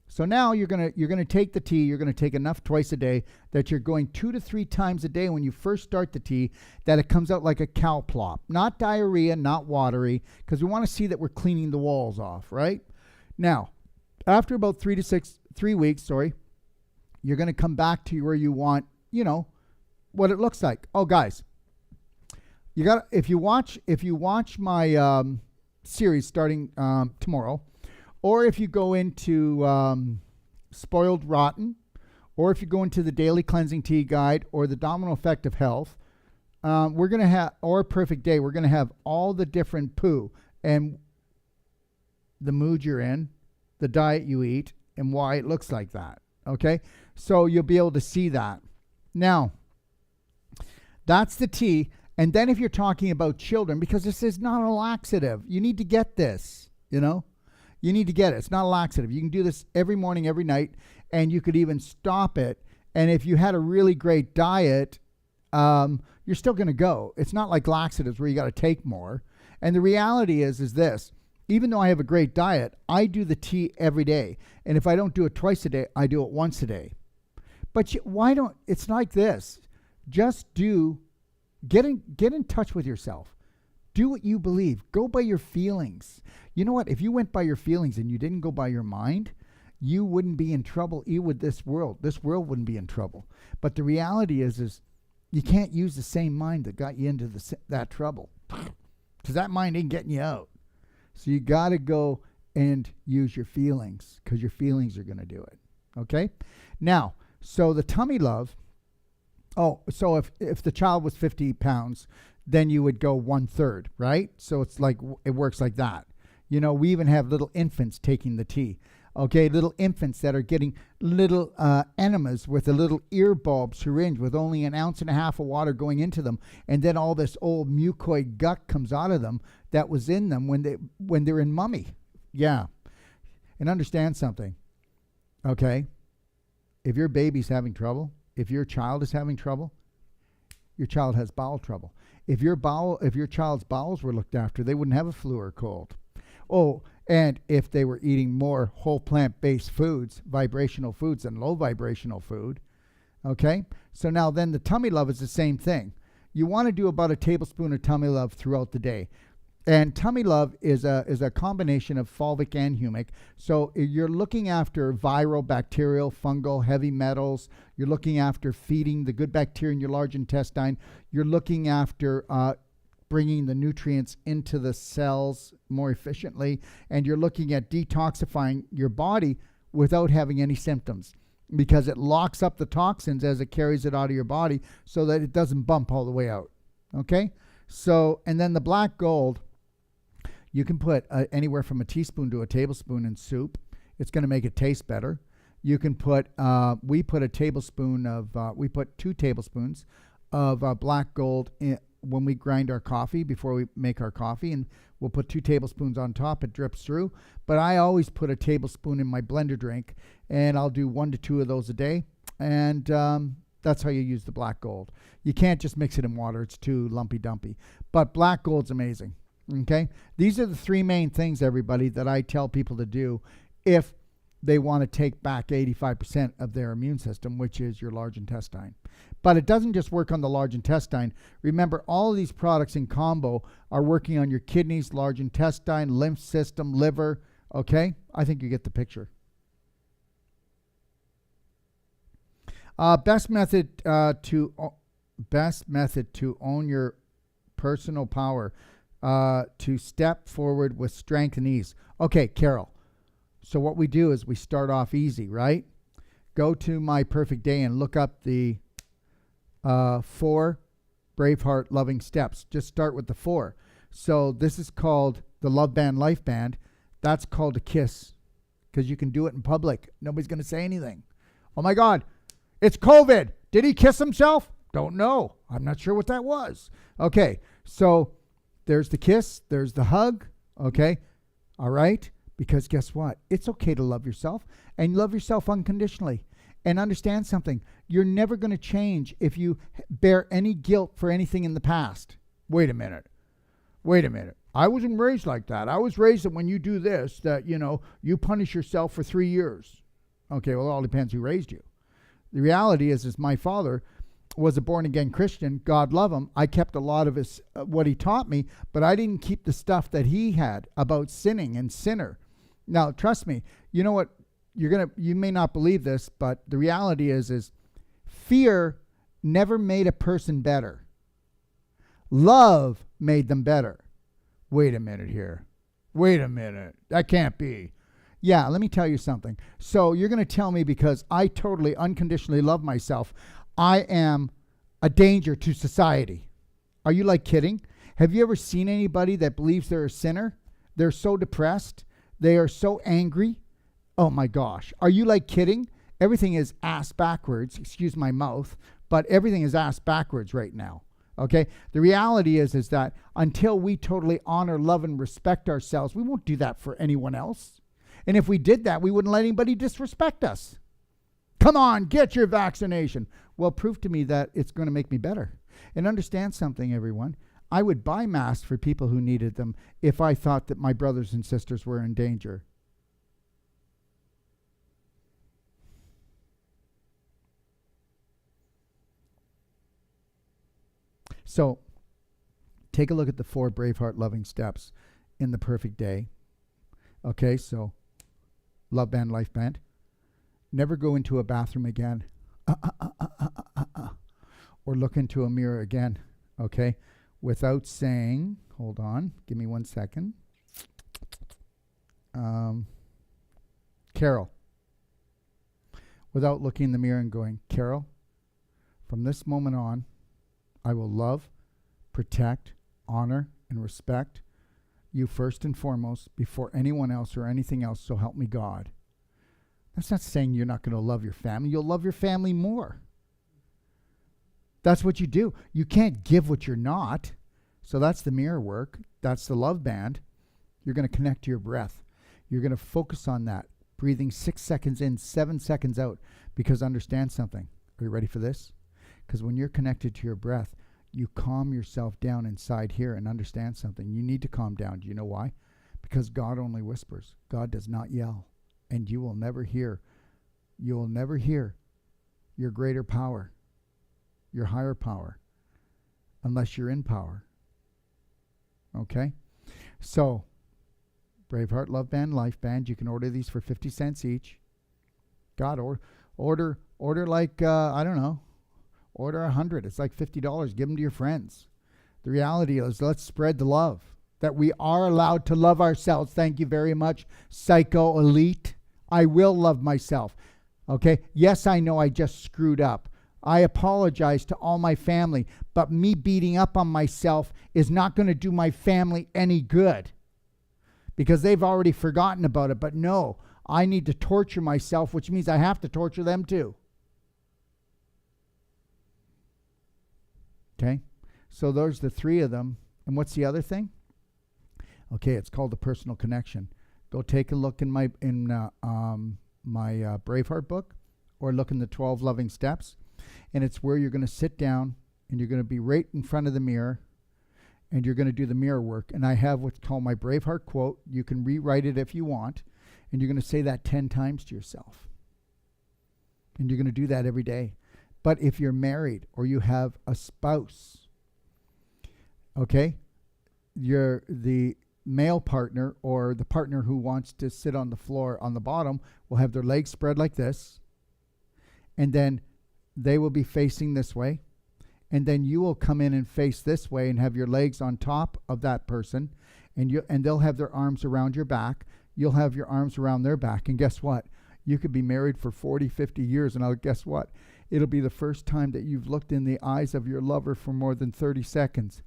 So now you're gonna take the tea. You're gonna take enough twice a day that you're going 2 to 3 times a day when you first start the tea, that it comes out like a cow plop. Not diarrhea, not watery, because we want to see that we're cleaning the walls off, right? Now, after about 3 weeks, you're gonna come back to where you want, you know, what it looks like. Oh, guys, you got if you watch my series starting tomorrow. Or if you go into Spoiled Rotten, or if you go into the Daily Cleansing Tea Guide, or the Domino Effect of Health, we're going to have, or Perfect Day, we're going to have all the different poo and the mood you're in, the diet you eat, and why it looks like that. Okay? So you'll be able to see that. Now, that's the tea. And then if you're talking about children, because this is not a laxative, you need to get this, You need to get it. It's not a laxative. You can do this every morning, every night, and you could even stop it. And if you had a really great diet, you're still going to go. It's not like laxatives where you got to take more. And the reality is this. Even though I have a great diet, I do the tea every day. And if I don't do it twice a day, I do it once a day. But it's like this. Just get in touch with yourself. Do what you believe. Go by your feelings. You know what? If you went by your feelings and you didn't go by your mind, you wouldn't be in trouble even with this world. This world wouldn't be in trouble. But the reality is you can't use the same mind that got you into that trouble. Because that mind ain't getting you out. So you got to go and use your feelings, because your feelings are going to do it. Okay? Now, so the tummy love, so if the child was 50 pounds, then you would go 1/3, right? So it's like, it works like that. We even have little infants taking the tea. Okay, little infants that are getting little enemas with a little ear bulb syringe with only 1.5 ounces of water going into them, and then all this old mucoid gut comes out of them that was in them when they're in mummy. Yeah, and understand something. Okay, if your baby's having trouble, if your child is having trouble, your child has bowel trouble. If your child's bowels were looked after, they wouldn't have a flu or a cold. Oh, and if they were eating more whole plant-based foods, vibrational foods, and low vibrational food, okay? So now then the tummy love is the same thing. You want to do about a tablespoon of tummy love throughout the day. And tummy love is a combination of fulvic and humic. So you're looking after viral, bacterial, fungal, heavy metals. You're looking after feeding the good bacteria in your large intestine. You're looking after bringing the nutrients into the cells more efficiently, and you're looking at detoxifying your body without having any symptoms, because it locks up the toxins as it carries it out of your body so that it doesn't bump all the way out. Okay? So, and then the black gold, you can put anywhere from a teaspoon to a tablespoon in soup. It's going to make it taste better. You can put, we put 2 tablespoons of black gold in when we grind our coffee, before we make our coffee, and we'll put 2 tablespoons on top. It drips through. But I always put a tablespoon in my blender drink, and I'll do 1 to 2 of those a day. And that's how you use the black gold. You can't just mix it in water. It's too lumpy-dumpy. But black gold's amazing. Okay? These are the 3 main things, everybody, that I tell people to do if they want to take back 85% of their immune system, which is your large intestine. But it doesn't just work on the large intestine. Remember, all of these products in combo are working on your kidneys, large intestine, lymph system, liver. Okay? I think you get the picture. Best method to own your personal power, to step forward with strength and ease. Okay, Carol. So what we do is we start off easy, right? Go to My Perfect Day and look up the 4 Braveheart loving steps. Just start with the 4. So this is called the Love Band Life Band. That's called a kiss, because you can do it in public. Nobody's going to say anything. Oh my God, it's COVID. Did he kiss himself? Don't know. I'm not sure what that was. Okay, so there's the kiss. There's the hug. Okay, all right. Because guess what? It's okay to love yourself, and love yourself unconditionally. And understand something. You're never going to change if you bear any guilt for anything in the past. Wait a minute. I wasn't raised like that. I was raised that when you do this, that, you punish yourself for 3 years. Okay, well, it all depends who raised you. The reality is my father was a born-again Christian. God love him. I kept a lot of his what he taught me, but I didn't keep the stuff that he had about sinning and sinner. Now, trust me, you know what? You may not believe this, but the reality is fear never made a person better. Love made them better. Wait a minute here. That can't be. Yeah, let me tell you something. So you're going to tell me because I totally unconditionally love myself, I am a danger to society. Are you kidding? Have you ever seen anybody that believes they're a sinner? They're so depressed. They are so angry. Oh my gosh. Are you kidding? Everything is ass backwards. Excuse my mouth, but everything is ass backwards right now. Okay? The reality is that until we totally honor, love, and respect ourselves, we won't do that for anyone else. And if we did that, we wouldn't let anybody disrespect us. Come on, get your vaccination. Well, prove to me that it's going to make me better. And understand something, everyone. I would buy masks for people who needed them if I thought that my brothers and sisters were in danger. So, take a look at the 4 Braveheart loving steps in the perfect day. Okay, so love band, life band. Never go into a bathroom again. Or look into a mirror again. Okay, without saying, hold on, give me 1 second. Carol. Without looking in the mirror and going, Carol, from this moment on, I will love, protect, honor, and respect you first and foremost before anyone else or anything else, so help me God. That's not saying you're not going to love your family. You'll love your family more. That's what you do. You can't give what you're not. So that's the mirror work. That's the love band. You're going to connect to your breath. You're going to focus on that. Breathing 6 seconds in, 7 seconds out. Because understand something. Are you ready for this? Because when you're connected to your breath, you calm yourself down inside here and understand something. You need to calm down. Do you know why? Because God only whispers. God does not yell. And you will never hear your greater power, your higher power, unless you're in power. Okay? So, Braveheart Love Band, Life Band, you can order these for 50 cents each. God, order like, I don't know, order 100. It's like $50. Give them to your friends. The reality is, let's spread the love. That we are allowed to love ourselves. Thank you very much, Psycho Elite. I will love myself. Okay? Yes, I know I just screwed up. I apologize to all my family, but me beating up on myself is not going to do my family any good because they've already forgotten about it. But no, I need to torture myself, which means I have to torture them too. Okay? So those are the 3 of them. And what's the other thing? Okay, it's called the personal connection. Go take a look in my Braveheart book, or look in the 12 Loving Steps, and it's where you're going to sit down and you're going to be right in front of the mirror, and you're going to do the mirror work. And I have what's called my Braveheart quote. You can rewrite it if you want, and you're going to say that 10 times to yourself, and you're going to do that every day. But if you're married or you have a spouse, okay, you're the male partner or the partner who wants to sit on the floor on the bottom will have their legs spread like this, and then they will be facing this way, and then you will come in and face this way and have your legs on top of that person, and they'll have their arms around your back. You'll have your arms around their back, and guess what? You could be married for 40, 50 years, and guess what? It'll be the first time that you've looked in the eyes of your lover for more than 30 seconds.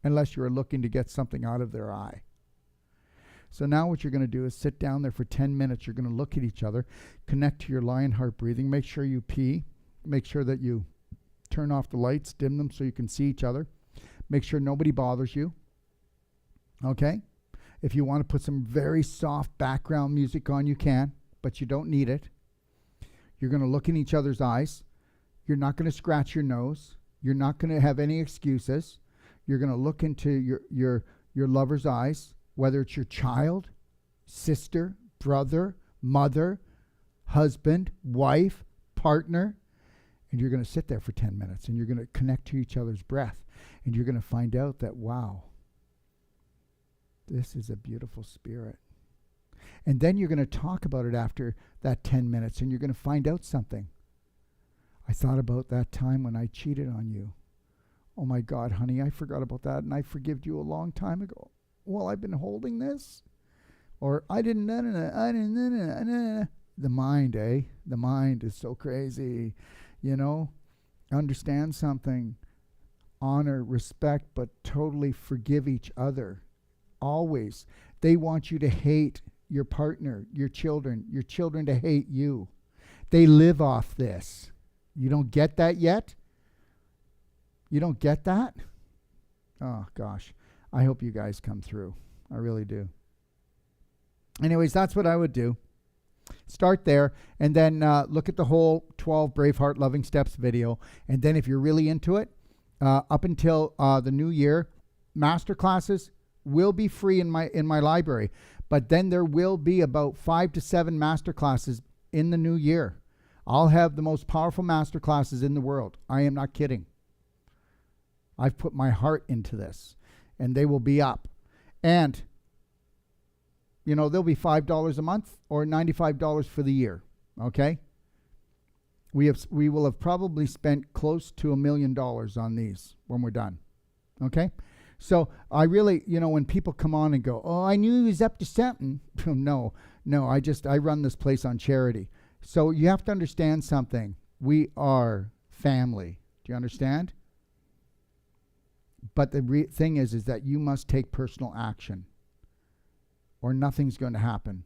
Unless you're looking to get something out of their eye. So now what you're going to do is sit down there for 10 minutes. You're going to look at each other, connect to your lion heart breathing. Make sure you pee. Make sure that you turn off the lights, dim them so you can see each other. Make sure nobody bothers you. Okay? If you want to put some very soft background music on, you can, but you don't need it. You're going to look in each other's eyes. You're not going to scratch your nose. You're not going to have any excuses. You're going to look into your lover's eyes, whether it's your child, sister, brother, mother, husband, wife, partner, and you're going to sit there for 10 minutes, and you're going to connect to each other's breath, and you're going to find out that, wow, this is a beautiful spirit. And then you're going to talk about it after that 10 minutes, and you're going to find out something. I thought about that time when I cheated on you. Oh my God, honey, I forgot about that, and I forgave you a long time ago. Well, I've been holding this, or I didn't. The mind, eh? The mind is so crazy, you know. Understand something. Honor, respect, but totally forgive each other. Always. They want you to hate your partner, your children to hate you. They live off this. You don't get that yet? You don't get that? Oh, gosh. I hope you guys come through. I really do. Anyways, that's what I would do. Start there, and then look at the whole 12 Braveheart Loving Steps video. And then if you're really into it, up until the new year, master classes will be free in my library. But then there will be about 5 to 7 master classes in the new year. I'll have the most powerful master classes in the world. I am not kidding. I've put my heart into this, and they will be up. And they'll be $5 a month or $95 for the year. Okay. We will have probably spent close to $1 million on these when we're done. Okay. So I really, when people come on and go, oh, I knew he was up to something. No, I run this place on charity. So you have to understand something. We are family. Do you understand? But the thing is that you must take personal action, or nothing's going to happen.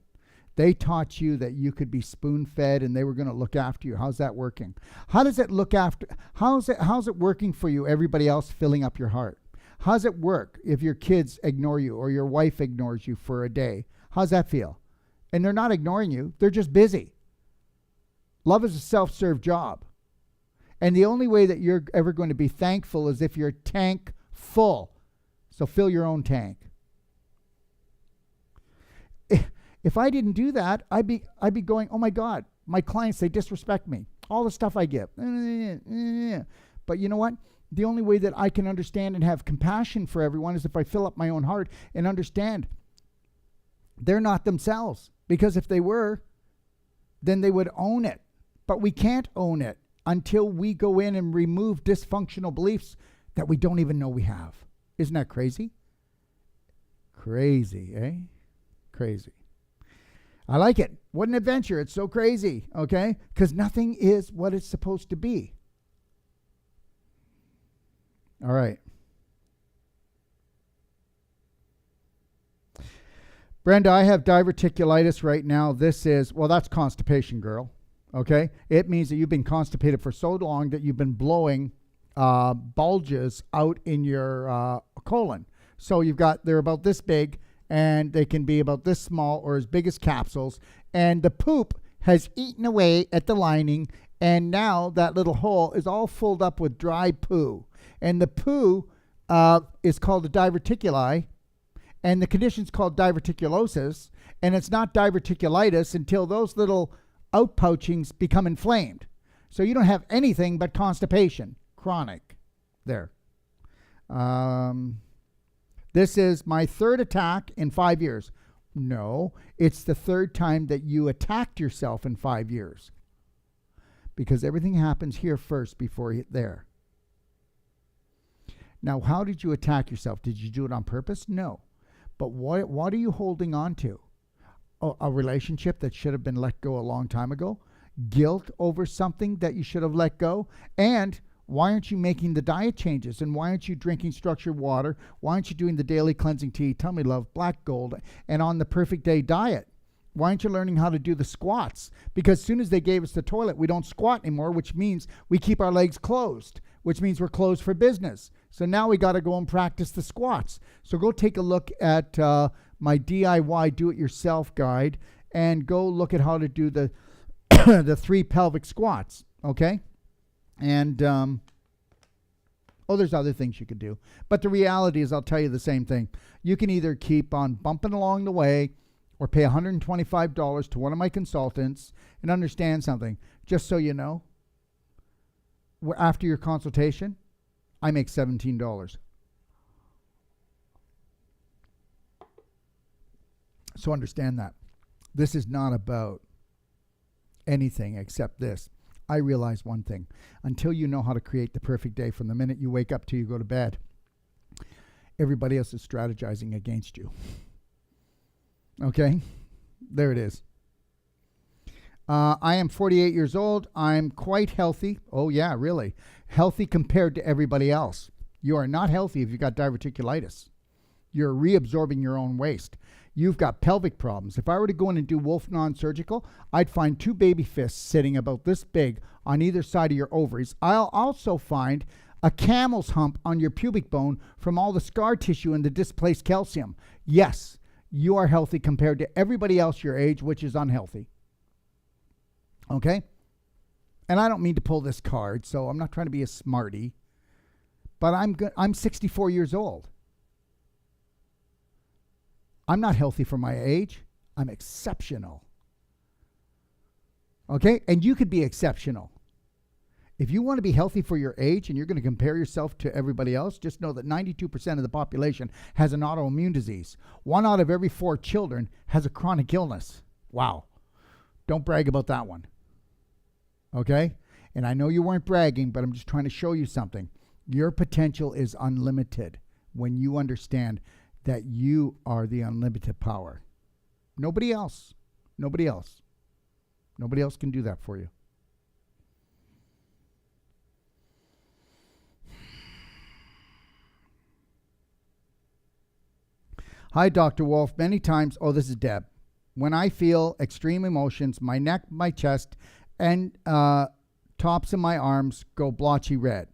They taught you that you could be spoon-fed and they were going to look after you. How's that working? How's it working for you, everybody else filling up your heart? How's it work if your kids ignore you or your wife ignores you for a day? How's that feel? And they're not ignoring you. They're just busy. Love is a self-serve job. And the only way that you're ever going to be thankful is if your tank full. So fill your own tank. If I didn't do that, I'd be going, oh my God, my clients, they disrespect me. All the stuff I give. But you know what? The only way that I can understand and have compassion for everyone is if I fill up my own heart and understand they're not themselves. Because if they were, then they would own it. But we can't own it until we go in and remove dysfunctional beliefs that we don't even know we have. Isn't that crazy? Crazy, eh? Crazy. I like it. What an adventure. It's so crazy, okay? Because nothing is what it's supposed to be. All right. Brenda, I have diverticulitis right now. That's constipation, girl. Okay? It means that you've been constipated for so long that you've been blowing bulges out in your colon. So they're about this big, and they can be about this small or as big as capsules. And the poop has eaten away at the lining, and now that little hole is all filled up with dry poo. And the poo is called a diverticuli, and the condition's called diverticulosis, and it's not diverticulitis until those little outpouchings become inflamed. So you don't have anything but constipation, chronic. There. This is my third attack in 5 years. No, it's the third time that you attacked yourself in 5 years. Because everything happens here first before there. Now, how did you attack yourself? Did you do it on purpose? No. But what are you holding on to? A relationship that should have been let go a long time ago? Guilt over something that you should have let go? And why aren't you making the diet changes? And why aren't you drinking structured water? Why aren't you doing the daily cleansing tea, tummy love, black gold, and on the perfect day diet? Why aren't you learning how to do the squats? Because as soon as they gave us the toilet, we don't squat anymore, which means we keep our legs closed, which means we're closed for business. So now we got to go and practice the squats. So go take a look at my DIY do-it-yourself guide and go look at how to do the the 3 pelvic squats, okay? And, there's other things you could do. But the reality is, I'll tell you the same thing. You can either keep on bumping along the way or pay $125 to one of my consultants and understand something. Just so you know, after your consultation, I make $17. So understand that. This is not about anything except this. I realize one thing. Until you know how to create the perfect day from the minute you wake up till you go to bed, everybody else is strategizing against you. Okay? There it is. I am 48 years old. I'm quite healthy. Oh, yeah, really. Healthy compared to everybody else. You are not healthy if you've got diverticulitis. You're reabsorbing your own waste. You've got pelvic problems. If I were to go in and do Wolfe Non-Surgical, I'd find 2 baby fists sitting about this big on either side of your ovaries. I'll also find a camel's hump on your pubic bone from all the scar tissue and the displaced calcium. Yes, you are healthy compared to everybody else your age, which is unhealthy. Okay? And I don't mean to pull this card, so I'm not trying to be a smarty, but I'm 64 years old. I'm not healthy for my age. I'm exceptional. Okay? And you could be exceptional. If you want to be healthy for your age and you're going to compare yourself to everybody else, just know that 92% of the population has an autoimmune disease. 1 out of every 4 children has a chronic illness. Wow. Don't brag about that one. Okay? And I know you weren't bragging, but I'm just trying to show you something. Your potential is unlimited when you understand that you are the unlimited power. Nobody else. Nobody else. Nobody else can do that for you. Hi, Dr. Wolfe. Many times, this is Deb. When I feel extreme emotions, my neck, my chest, and tops of my arms go blotchy red.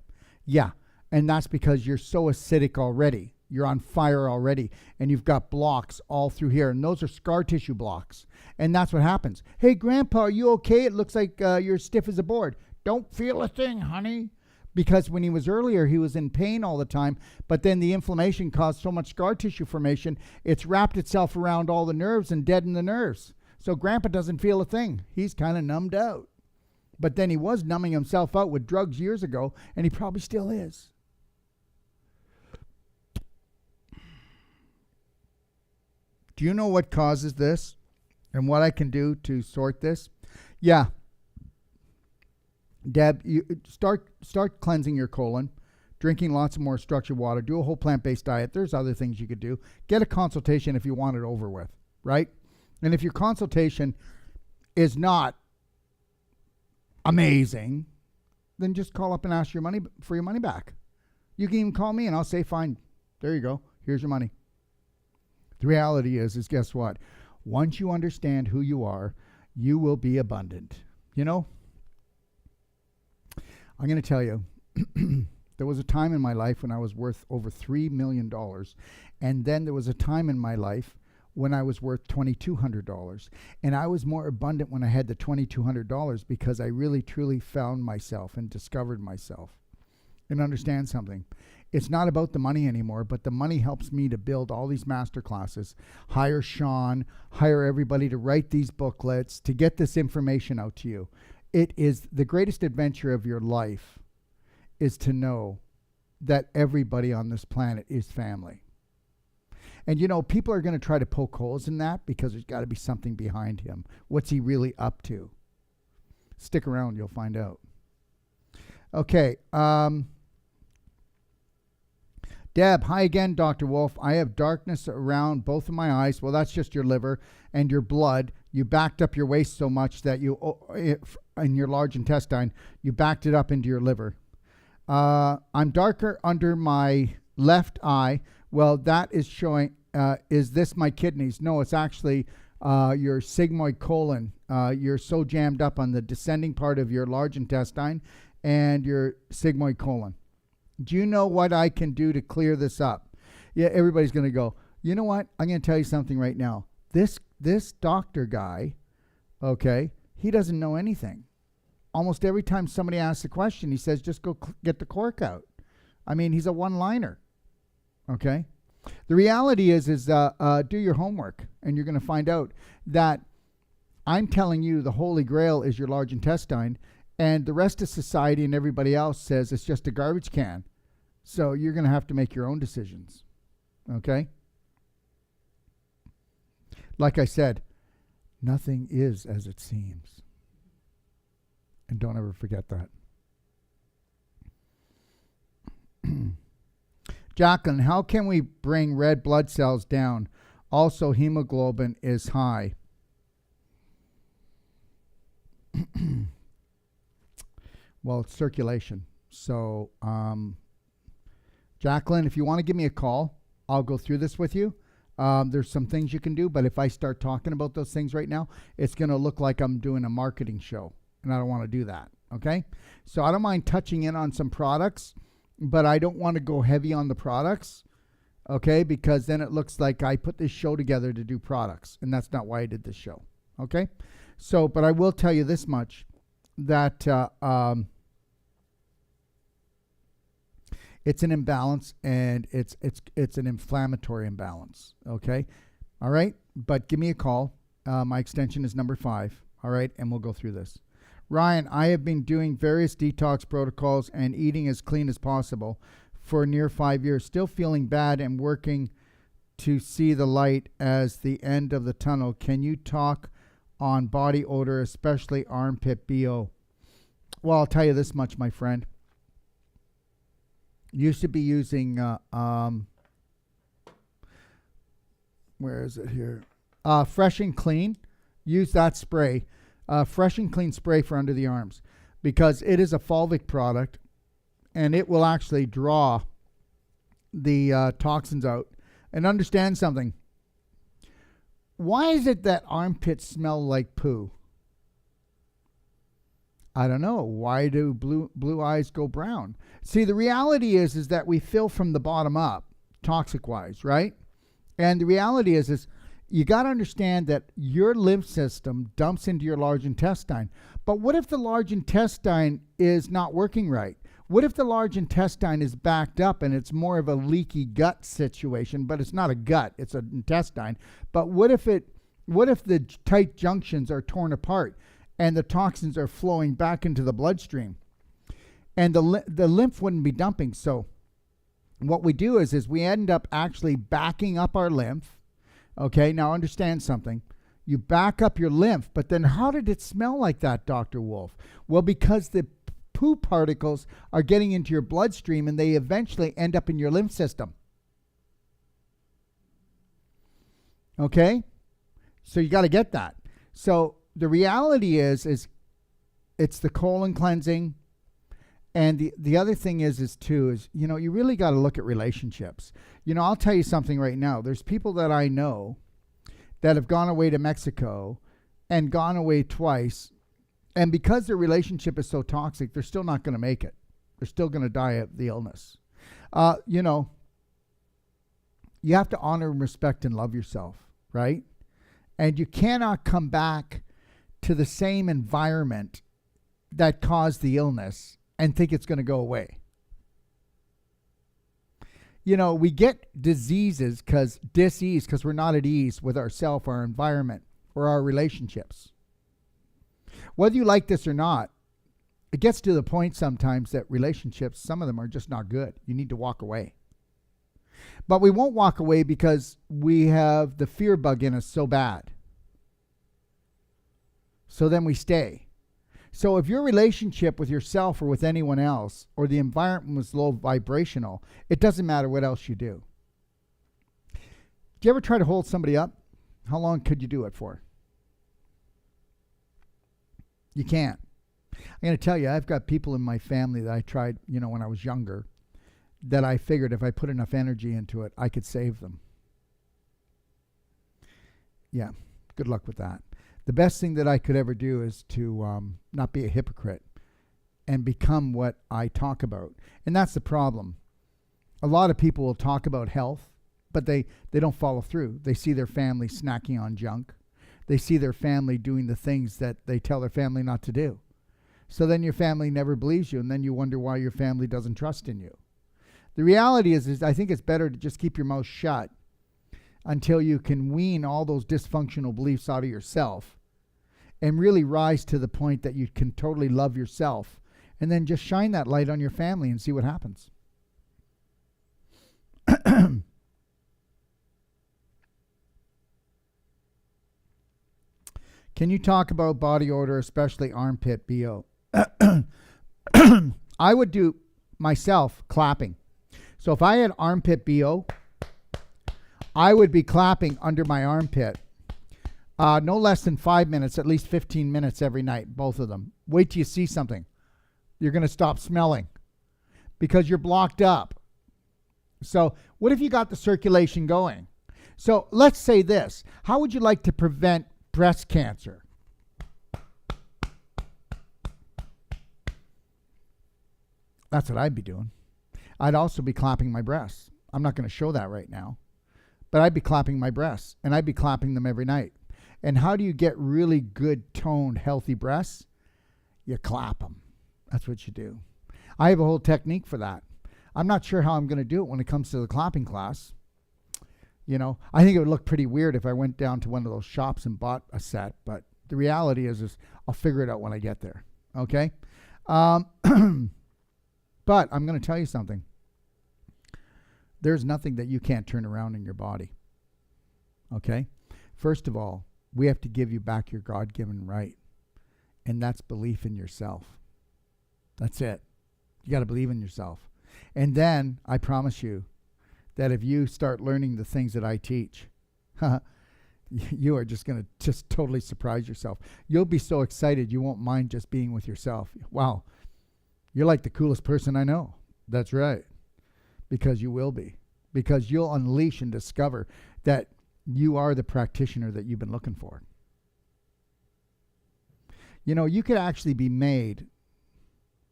Yeah, and that's because you're so acidic already. You're on fire already, and you've got blocks all through here, and those are scar tissue blocks. And that's what happens. Hey, Grandpa, are you okay? It looks like you're stiff as a board. Don't feel a thing, honey. Because when he was earlier, he was in pain all the time, but then the inflammation caused so much scar tissue formation, it's wrapped itself around all the nerves and deadened the nerves. So Grandpa doesn't feel a thing. He's kind of numbed out. But then he was numbing himself out with drugs years ago, and he probably still is. Do you know what causes this and what I can do to sort this? Yeah. Deb, you start cleansing your colon, drinking lots of more structured water, do a whole plant-based diet. There's other things you could do. Get a consultation if you want it over with, right? And if your consultation is not amazing, then just call up and ask your money for your money back. You can even call me and I'll say, fine, there you go. Here's your money. The reality is guess what? Once you understand who you are, you will be abundant. You know? I'm going to tell you, there was a time in my life when I was worth over $3 million. And then there was a time in my life when I was worth $2,200. And I was more abundant when I had the $2,200 because I really, truly found myself and discovered myself. And understand something. It's not about the money anymore, but the money helps me to build all these master classes, hire Sean, hire everybody to write these booklets, to get this information out to you. It is the greatest adventure of your life is to know that everybody on this planet is family. And, you know, people are going to try to poke holes in that because there's got to be something behind him. What's he really up to? Stick around, you'll find out. Okay. Deb, hi again, Dr. Wolfe. I have darkness around both of my eyes. Well, that's just your liver and your blood. You backed up your waist so much that in your large intestine, you backed it up into your liver. I'm darker under my left eye. Well, that is showing, is this my kidneys? No, it's actually your sigmoid colon. You're so jammed up on the descending part of your large intestine and your sigmoid colon. Do you know what I can do to clear this up? Yeah, everybody's going to go, you know what? I'm going to tell you something right now. This doctor guy, okay, he doesn't know anything. Almost every time somebody asks a question, he says, just go get the cork out. I mean, he's a one-liner, okay? The reality is do your homework, and you're going to find out that I'm telling you the Holy Grail is your large intestine, and the rest of society and everybody else says it's just a garbage can. So you're going to have to make your own decisions, okay? Like I said, nothing is as it seems. And don't ever forget that. Jacqueline, how can we bring red blood cells down? Also, hemoglobin is high. Well, it's circulation. So, Jacqueline, if you want to give me a call, I'll go through this with you. There's some things you can do, but if I start talking about those things right now, it's going to look like I'm doing a marketing show, and I don't want to do that, okay? So I don't mind touching in on some products but I don't want to go heavy on the products, okay, because then it looks like I put this show together to do products, and that's not why I did this show, okay? So, but I will tell you this much, that it's an imbalance, and it's an inflammatory imbalance, okay? All right, but give me a call. My extension is number 5, all right, and we'll go through this. Ryan, I have been doing various detox protocols and eating as clean as possible for near 5 years, still feeling bad and working to see the light as the end of the tunnel. Can you talk on body odor, especially armpit BO? Well, I'll tell you this much, my friend. Used to be using, where is it here? Fresh and Clean. Use that spray. Fresh and Clean spray for under the arms, because it is a fulvic product, and it will actually draw the toxins out. And understand something. Why is it that armpits smell like poo? I don't know. Why do blue eyes go brown? See, the reality is that we fill from the bottom up, toxic-wise, right? And the reality is you got to understand that your lymph system dumps into your large intestine. But what if the large intestine is not working right? What if the large intestine is backed up and it's more of a leaky gut situation, but it's not a gut, it's an intestine. But what if the tight junctions are torn apart and the toxins are flowing back into the bloodstream? And the lymph wouldn't be dumping. So what we do is we end up actually backing up our lymph. Okay, now understand something. You back up your lymph, but then how did it smell like that, Dr. Wolfe? Well, because the poo particles are getting into your bloodstream and they eventually end up in your lymph system. Okay? So you got to get that. So the reality is it's the colon cleansing. And the other thing is you really got to look at relationships. I'll tell you something right now. There's people that I know that have gone away to Mexico and gone away twice. And because their relationship is so toxic, they're still not going to make it. They're still going to die of the illness. You have to honor and respect and love yourself, right? And you cannot come back to the same environment that caused the illness and think it's going to go away. We get diseases because we're not at ease with ourselves, our environment, or our relationships. Whether you like this or not, it gets to the point sometimes that relationships, some of them are just not good. You need to walk away. But we won't walk away because we have the fear bug in us so bad. So then we stay. So if your relationship with yourself or with anyone else or the environment was low vibrational, it doesn't matter what else you do. Do you ever try to hold somebody up? How long could you do it for? You can't. I'm going to tell you, I've got people in my family that I tried, when I was younger, that I figured if I put enough energy into it, I could save them. Yeah, good luck with that. The best thing that I could ever do is to not be a hypocrite and become what I talk about. And that's the problem. A lot of people will talk about health, but they don't follow through. They see their family snacking on junk. They see their family doing the things that they tell their family not to do. So then your family never believes you, and then you wonder why your family doesn't trust in you. The reality is I think it's better to just keep your mouth shut until you can wean all those dysfunctional beliefs out of yourself and really rise to the point that you can totally love yourself, and then just shine that light on your family and see what happens. Can you talk about body odor, especially armpit BO? I would do myself clapping. So if I had armpit BO, I would be clapping under my armpit. No less than 5 minutes, at least 15 minutes every night, both of them. Wait till you see something. You're going to stop smelling because you're blocked up. So what if you got the circulation going? So let's say this. How would you like to prevent breast cancer? That's what I'd be doing. I'd also be clapping my breasts. I'm not going to show that right now, but I'd be clapping my breasts, and I'd be clapping them every night. And how do you get really good toned, healthy breasts? You clap them. That's what you do. I have a whole technique for that. I'm not sure how I'm going to do it when it comes to the clapping class. You know, I think it would look pretty weird if I went down to one of those shops and bought a set, but the reality is I'll figure it out when I get there. Okay? But I'm going to tell you something. There's nothing that you can't turn around in your body. Okay? First of all, we have to give you back your God-given right, and that's belief in yourself. That's it. You got to believe in yourself. And then I promise you that if you start learning the things that I teach, you are just going to just totally surprise yourself. You'll be so excited you won't mind just being with yourself. Wow, you're like the coolest person I know. That's right. Because you will be. Because you'll unleash and discover that you are the practitioner that you've been looking for. You know, you could actually be made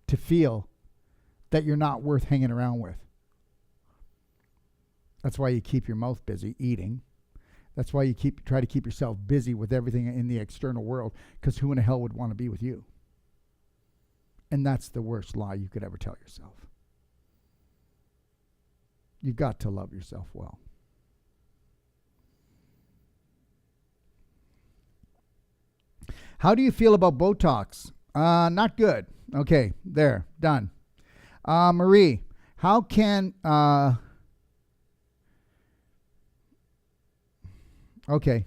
to feel that you're not worth hanging around with. That's why you keep your mouth busy eating. That's why you try to keep yourself busy with everything in the external world, because who in the hell would want to be with you? And that's the worst lie you could ever tell yourself. You've got to love yourself well. How do you feel about Botox? Not good. Okay, there, done. Marie, how can... Okay.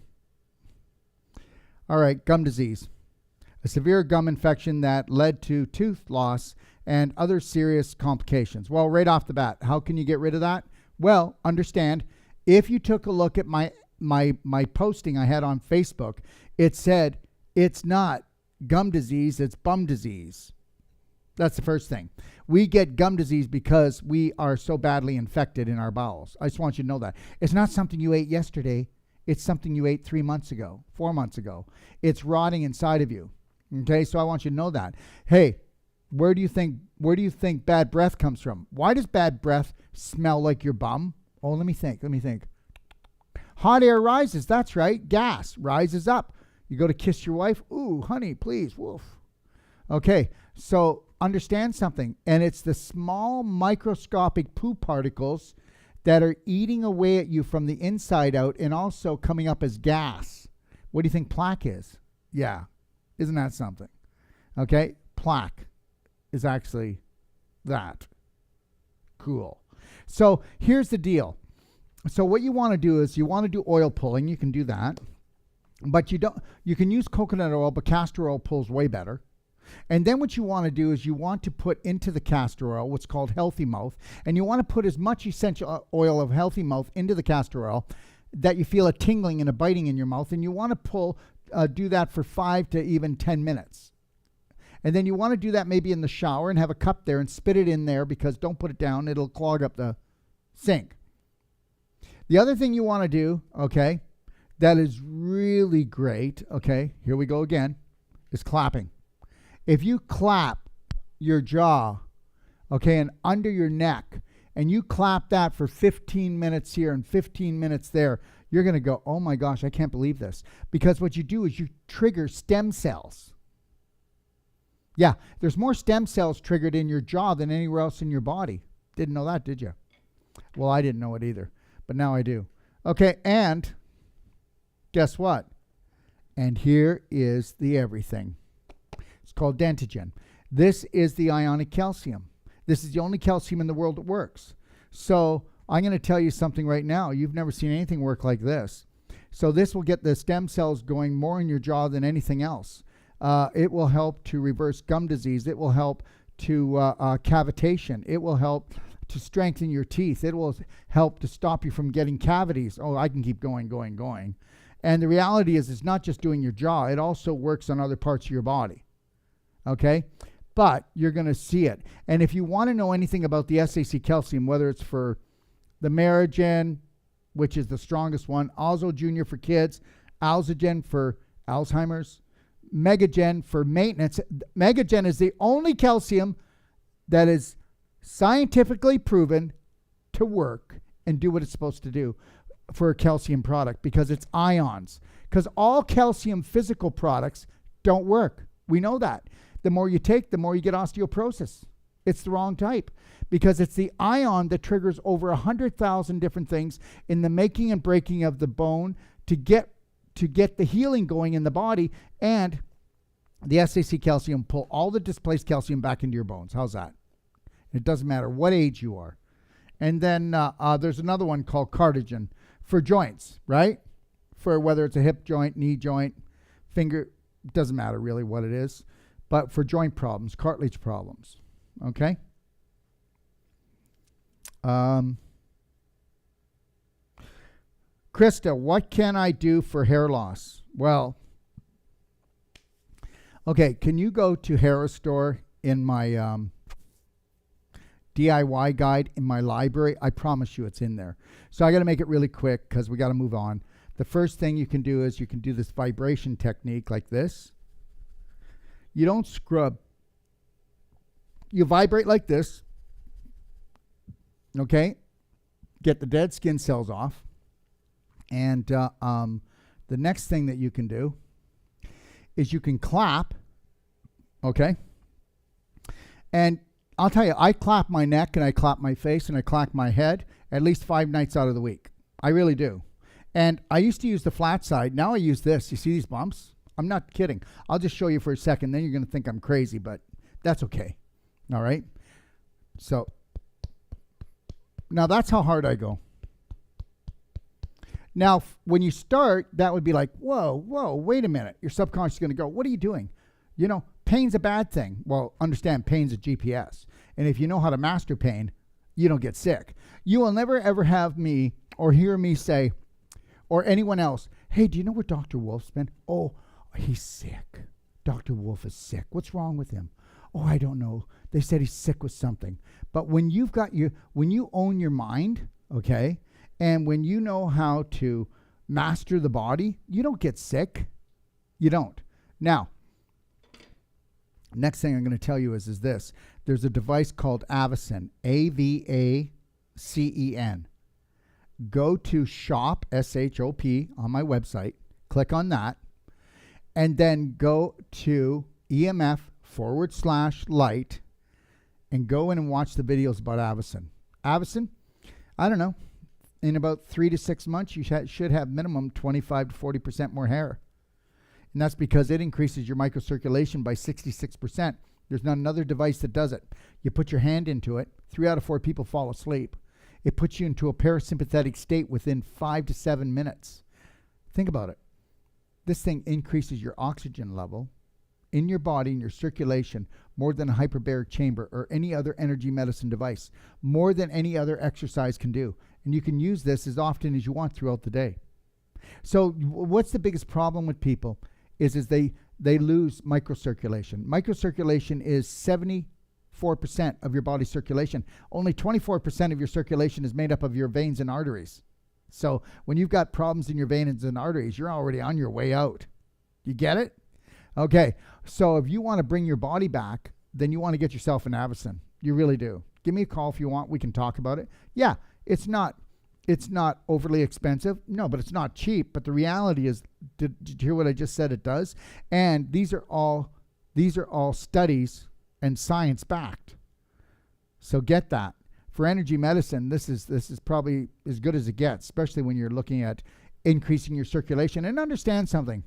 All right, gum disease. A severe gum infection that led to tooth loss and other serious complications. Well, right off the bat, how can you get rid of that? Well, understand, if you took a look at my posting I had on Facebook, it said it's not gum disease, it's bum disease. That's the first thing. We get gum disease because we are so badly infected in our bowels. I just want you to know that. It's not something you ate yesterday. It's something you ate 3 months ago, 4 months ago. It's rotting inside of you. Okay, so I want you to know that. Hey, where do you think bad breath comes from? Why does bad breath smell like your bum? Oh, let me think. Hot air rises. That's right. Gas rises up. You go to kiss your wife. Ooh, honey, please. Woof. Okay, so understand something. And it's the small microscopic poo particles that are eating away at you from the inside out and also coming up as gas. What do you think plaque is? Yeah. Isn't that something? Okay. Plaque is actually that. Cool. So here's the deal. So what you want to do is you want to do oil pulling. You can do that. But you can use coconut oil, but castor oil pulls way better. And then what you want to do is you want to put into the castor oil what's called healthy mouth, and you want to put as much essential oil of healthy mouth into the castor oil that you feel a tingling and a biting in your mouth, and you want to do that for 5 to even 10 minutes. And then you want to do that maybe in the shower and have a cup there and spit it in there, because don't put it down, it'll clog up the sink. The other thing you want to do, okay, that is really great, okay, here we go again, is clapping. If you clap your jaw, okay, and under your neck, and you clap that for 15 minutes here and 15 minutes there, you're going to go, oh my gosh, I can't believe this. Because what you do is you trigger stem cells. Yeah, there's more stem cells triggered in your jaw than anywhere else in your body. Didn't know that, did you? Well, I didn't know it either, but now I do. Okay, and guess what? And here is the everything. It's called Dentigen. This is the ionic calcium. This is the only calcium in the world that works. So I'm going to tell you something right now. You've never seen anything work like this. So this will get the stem cells going more in your jaw than anything else. It will help to reverse gum disease. It will help to cavitation. It will help to strengthen your teeth. It will help to stop you from getting cavities. Oh, I can keep going. And the reality is it's not just doing your jaw. It also works on other parts of your body. Okay? But you're going to see it. And if you want to know anything about the SAC calcium, whether it's for the Merigen, which is the strongest one, Alzo Jr. for kids, Alzagen for Alzheimer's, Megagen for maintenance. Megagen is the only calcium that is scientifically proven to work and do what it's supposed to do for a calcium product, because it's ions. Because all calcium physical products don't work. We know that. The more you take, the more you get osteoporosis. It's the wrong type, because it's the ion that triggers over 100,000 different things in the making and breaking of the bone to get the healing going in the body, and the SAC calcium pull all the displaced calcium back into your bones. How's that? It doesn't matter what age you are. And then there's another one called Cartigen for joints, right? For whether it's a hip joint, knee joint, finger, doesn't matter really what it is, but for joint problems, cartilage problems, okay? Krista, what can I do for hair loss? Well, okay, can you go to Hair Restore in my DIY guide in my library? I promise you it's in there. So I got to make it really quick because we got to move on. The first thing you can do is you can do this vibration technique like this. You don't scrub. You vibrate like this. Okay? Get the dead skin cells off. And the next thing that you can do is you can clap. Okay? And I'll tell you, I clap my neck and I clap my face and I clap my head at least 5 nights out of the week. I really do. And I used to use the flat side. Now I use this. You see these bumps? I'm not kidding. I'll just show you for a second. Then you're going to think I'm crazy, but that's okay. All right? So, now that's how hard I go. Now, when you start, that would be like, whoa, wait a minute. Your subconscious is going to go, what are you doing? You know, pain's a bad thing. Well, understand pain's a GPS. And if you know how to master pain, you don't get sick. You will never, ever have me or hear me say, or anyone else, hey, do you know where Dr. Wolfe's been? Oh, he's sick. Dr. Wolfe is sick. What's wrong with him? Oh, I don't know. They said he's sick with something. But when when you own your mind, okay, and when you know how to master the body, you don't get sick. You don't. Now, next thing I'm going to tell you is this. There's a device called Avacen, Avacen. Go to shop, S-H-O-P, on my website. Click on that. And then go to EMF/light and go in and watch the videos about Avacen. Avacen, I don't know, in about 3 to 6 months, you should have minimum 25 to 40% more hair. And that's because it increases your microcirculation by 66%. There's not another device that does it. You put your hand into it, 3 out of 4 people fall asleep. It puts you into a parasympathetic state within 5 to 7 minutes. Think about it. This thing increases your oxygen level in your body, in your circulation, more than a hyperbaric chamber or any other energy medicine device, more than any other exercise can do. And you can use this as often as you want throughout the day. So what's the biggest problem with people is they lose microcirculation. Microcirculation is 74% of your body's circulation. Only 24% of your circulation is made up of your veins and arteries. So when you've got problems in your veins and arteries, you're already on your way out. You get it? Okay, so if you want to bring your body back, then you want to get yourself an Avacen. You really do. Give me a call if you want. We can talk about it. Yeah, it's not overly expensive. No, but it's not cheap. But the reality is, did you hear what I just said? It does. And these are all studies and science backed. So get that. For energy medicine, this is probably as good as it gets, especially when you're looking at increasing your circulation. And understand something.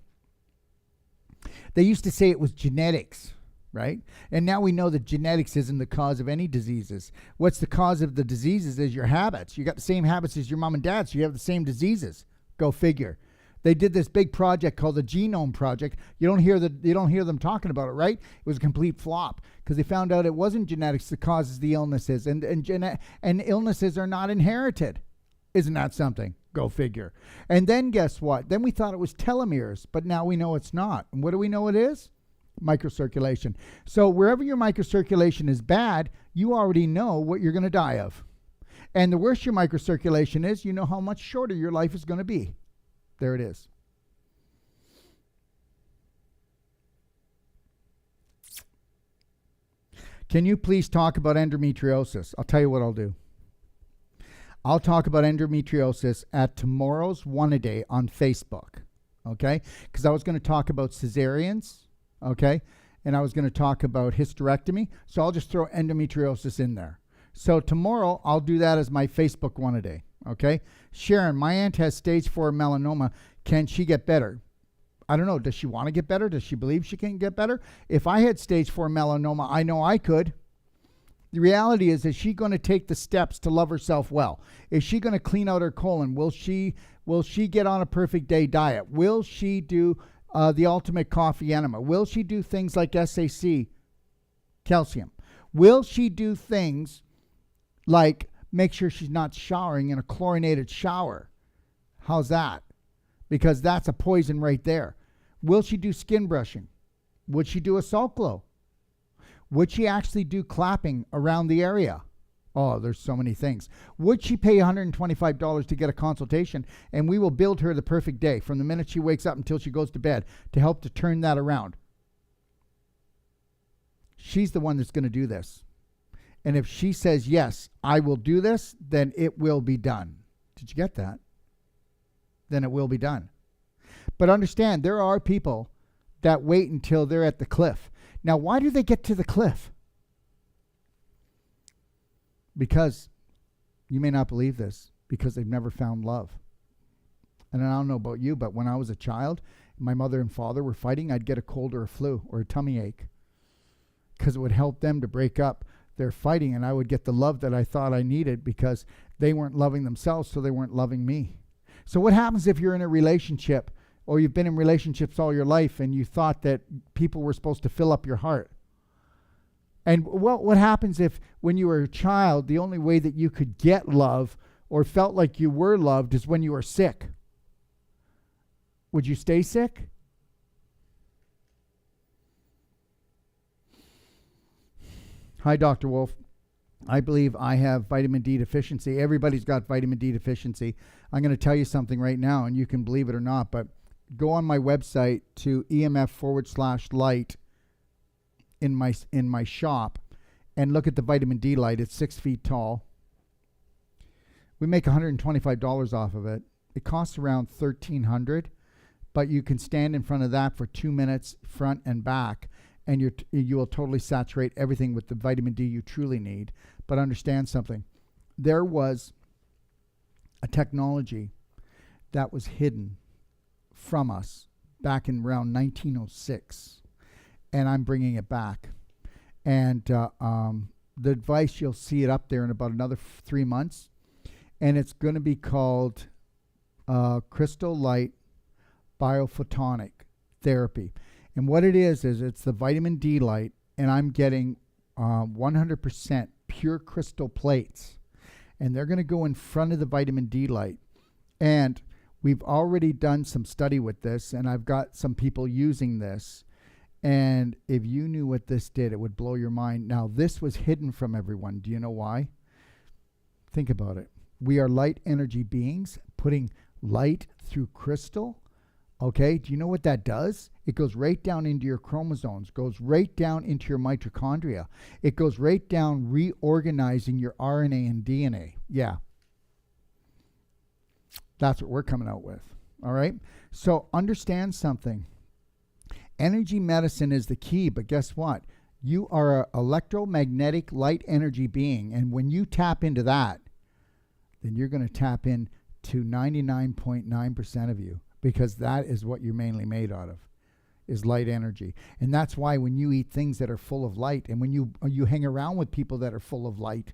They used to say it was genetics, right? And now we know that genetics isn't the cause of any diseases. What's the cause of the diseases is your habits. You got the same habits as your mom and dad, so you have the same diseases. Go figure. They did this big project called the Genome Project. You don't hear them talking about it, right? It was a complete flop because they found out it wasn't genetics that causes the illnesses, and illnesses are not inherited. Isn't that something? Go figure. And then guess what? Then we thought it was telomeres, but now we know it's not. And what do we know it is? Microcirculation. So wherever your microcirculation is bad, you already know what you're going to die of. And the worse your microcirculation is, you know how much shorter your life is going to be. There it is. Can you please talk about endometriosis? I'll tell you what I'll do. I'll talk about endometriosis at tomorrow's One A Day on Facebook, okay? Because I was going to talk about cesareans, okay? And I was going to talk about hysterectomy. So I'll just throw endometriosis in there. So tomorrow, I'll do that as my Facebook One A Day, okay? Sharon, my aunt has stage 4 melanoma. Can she get better? I don't know. Does she want to get better? Does she believe she can get better? If I had stage 4 melanoma, I know I could. The reality is she going to take the steps to love herself well? Is she going to clean out her colon? Will she get on a perfect day diet? Will she do the ultimate coffee enema? Will she do things like SAC, calcium? Will she do things like make sure she's not showering in a chlorinated shower? How's that? Because that's a poison right there. Will she do skin brushing? Would she do a salt glow? Would she actually do clapping around the area? Oh, there's so many things. Would she pay $125 to get a consultation, and we will build her the perfect day from the minute she wakes up until she goes to bed to help to turn that around? She's the one that's going to do this. And if she says, yes, I will do this, then it will be done. Did you get that? Then it will be done. But understand, there are people that wait until they're at the cliff. Now, why do they get to the cliff? Because, you may not believe this, because they've never found love. And I don't know about you, but when I was a child, my mother and father were fighting, I'd get a cold or a flu or a tummy ache because it would help them to break up their fighting, and I would get the love that I thought I needed because they weren't loving themselves, so they weren't loving me. So what happens if you're in a relationship or you've been in relationships all your life and you thought that people were supposed to fill up your heart? And what happens if when you were a child, the only way that you could get love or felt like you were loved is when you were sick? Would you stay sick? Hi, Dr. Wolfe. I believe I have vitamin D deficiency. Everybody's got vitamin D deficiency. I'm going to tell you something right now, and you can believe it or not, but go on my website to EMF/light in my shop and look at the vitamin D light. It's 6 feet tall. We make $125 off of it. It costs around $1,300, but you can stand in front of that for 2 minutes, front and back, and you will totally saturate everything with the vitamin D you truly need. But understand something. There was a technology that was hidden from us back in around 1906, and I'm bringing it back. And the device, you'll see it up there in about another 3 months, and it's going to be called crystal light biophotonic therapy. And what it is it's the vitamin D light, and I'm getting 100% pure crystal plates, and they're going to go in front of the vitamin D light. And we've already done some study with this, and I've got some people using this. And if you knew what this did, it would blow your mind. Now, this was hidden from everyone. Do you know why? Think about it. We are light energy beings putting light through crystal. Okay, do you know what that does? It goes right down into your chromosomes, goes right down into your mitochondria. It goes right down reorganizing your RNA and DNA. Yeah. That's what we're coming out with. All right? So understand something. Energy medicine is the key, but guess what? You are an electromagnetic light energy being, and when you tap into that, then you're going to tap into 99.9% of you. Because that is what you're mainly made out of, is light energy. And that's why when you eat things that are full of light, and when you hang around with people that are full of light,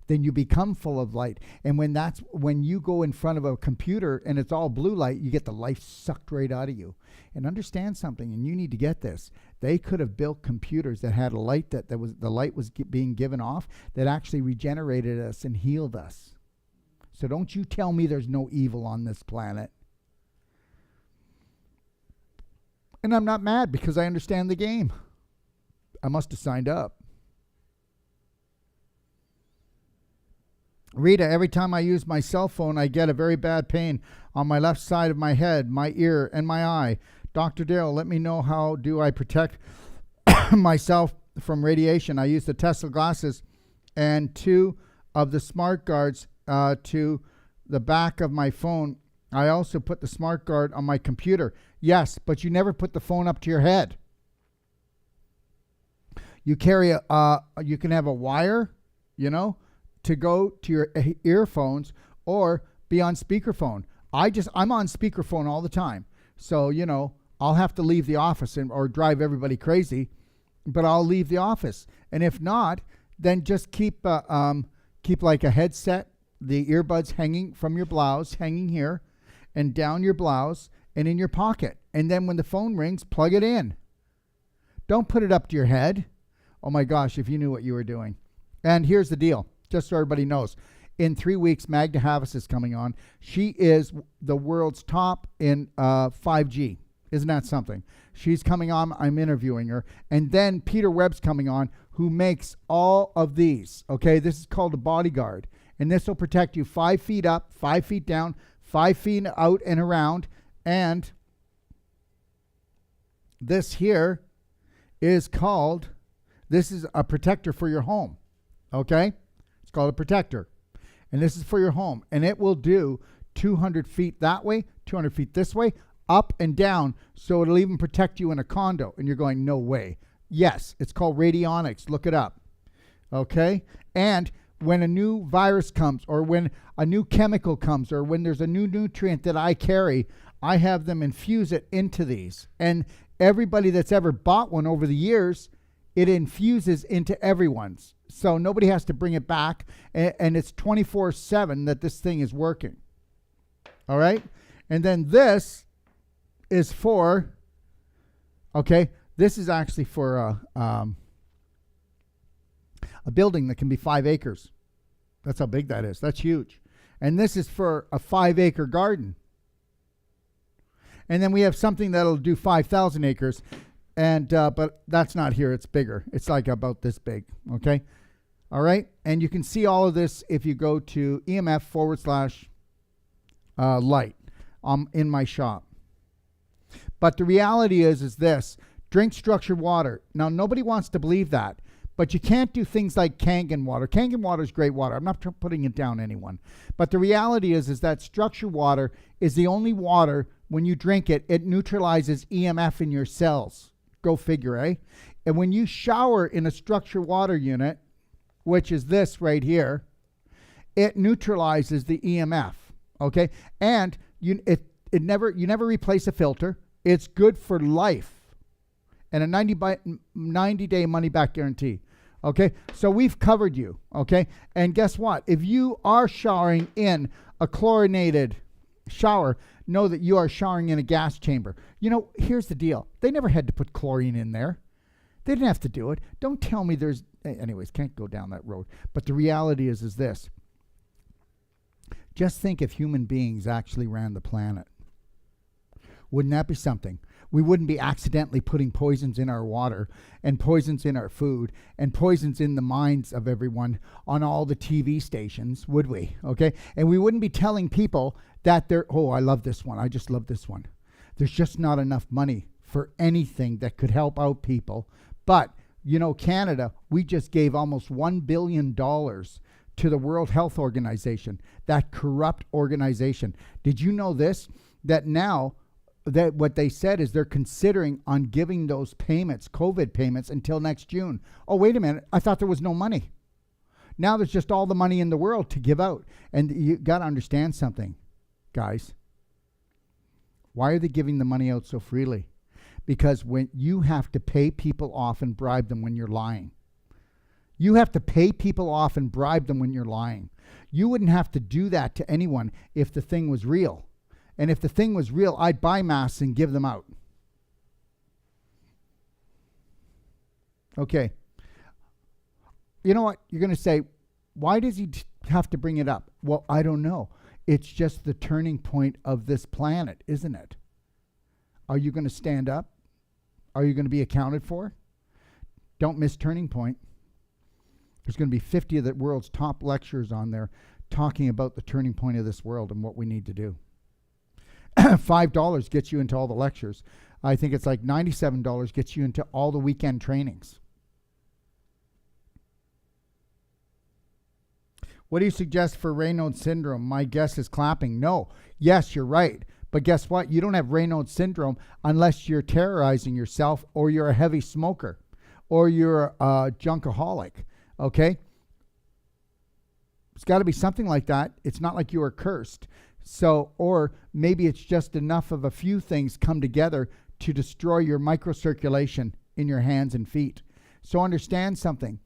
then you become full of light. And when you go in front of a computer and it's all blue light, you get the life sucked right out of you. And understand something, and you need to get this. They could have built computers that had a light the light was being given off that actually regenerated us and healed us. So don't you tell me there's no evil on this planet. And I'm not mad because I understand the game. I must have signed up. Rita, every time I use my cell phone, I get a very bad pain on my left side of my head, my ear, and my eye. Dr. Darrell, let me know, how do I protect myself from radiation. I use the Tesla glasses and 2 of the smart guards to the back of my phone. I also put the smart guard on my computer. Yes, but you never put the phone up to your head. You carry you can have a wire, to go to your earphones or be on speakerphone. I'm on speakerphone all the time. So, I'll have to leave the office or drive everybody crazy, but I'll leave the office. And if not, then just keep like a headset, the earbuds hanging from your blouse, hanging here and down your blouse and in your pocket. And then when the phone rings, plug it in. Don't put it up to your head. Oh my gosh, if you knew what you were doing. And here's the deal, just so everybody knows. In 3 weeks, Magda Havas is coming on. She is the world's top in 5G. Isn't that something? She's coming on. I'm interviewing her. And then Peter Webb's coming on, who makes all of these. Okay, this is called a bodyguard. And this will protect you 5 feet up, 5 feet down, 5 feet out and around. And this here is called, this is a protector for your home. Okay? It's called a protector. And this is for your home. And it will do 200 feet that way, 200 feet this way, up and down. So it'll even protect you in a condo. And you're going, no way. Yes, it's called radionics. Look it up. Okay? And when a new virus comes, or when a new chemical comes, or when there's a new nutrient that I carry, I have them infuse it into these. And everybody that's ever bought one over the years, it infuses into everyone's. So nobody has to bring it back. And it's 24/7 that this thing is working. All right? And then this is for, okay, this is actually for a building that can be 5 acres. That's how big that is. That's huge. And this is for a 5-acre garden. And then we have something that'll do 5,000 acres. And but that's not here. It's bigger. It's like about this big. Okay. All right. And you can see all of this if you go to EMF/light in my shop. But the reality is this: drink structured water. Now, nobody wants to believe that, but you can't do things like Kangen water. Kangen water is great water. I'm not putting it down anyone. But the reality is that structured water is the only water, when you drink it, it neutralizes EMF in your cells. Go figure, eh? And when you shower in a structured water unit, which is this right here, it neutralizes the EMF, okay? And you never replace a filter. It's good for life. And a 90-day money-back guarantee, okay? So we've covered you, okay? And guess what? If you are showering in a chlorinated shower, know that you are showering in a gas chamber. Here's the deal. They never had to put chlorine in there. They didn't have to do it. Don't tell me there's... Anyways, can't go down that road. But the reality is this. Just think if human beings actually ran the planet. Wouldn't that be something? We wouldn't be accidentally putting poisons in our water and poisons in our food and poisons in the minds of everyone on all the TV stations, would we? Okay? And we wouldn't be telling people that I love this one. I just love this one. There's just not enough money for anything that could help out people. But, Canada, we just gave almost $1 billion to the World Health Organization, that corrupt organization. Did you know this? That now... that what they said is they're considering on giving those payments, COVID payments, until next June. Oh, wait a minute. I thought there was no money. Now there's just all the money in the world to give out. And you got to understand something, guys. Why are they giving the money out so freely? Because when you have to pay people off and bribe them when you're lying. You have to pay people off and bribe them when you're lying. You wouldn't have to do that to anyone if the thing was real. And if the thing was real, I'd buy masks and give them out. Okay. You know what? You're going to say, why does he have to bring it up? Well, I don't know. It's just the turning point of this planet, isn't it? Are you going to stand up? Are you going to be accounted for? Don't miss Turning Point. There's going to be 50 of the world's top lecturers on there talking about the turning point of this world and what we need to do. $5 gets you into all the lectures. I think it's like $97 gets you into all the weekend trainings. What do you suggest for Raynaud's syndrome? My guess is clapping. No. Yes, you're right. But guess what? You don't have Raynaud's syndrome unless you're terrorizing yourself, or you're a heavy smoker, or you're a junkaholic. Okay? It's got to be something like that. It's not like you are cursed. So, or maybe it's just enough of a few things come together to destroy your microcirculation in your hands and feet. So understand something.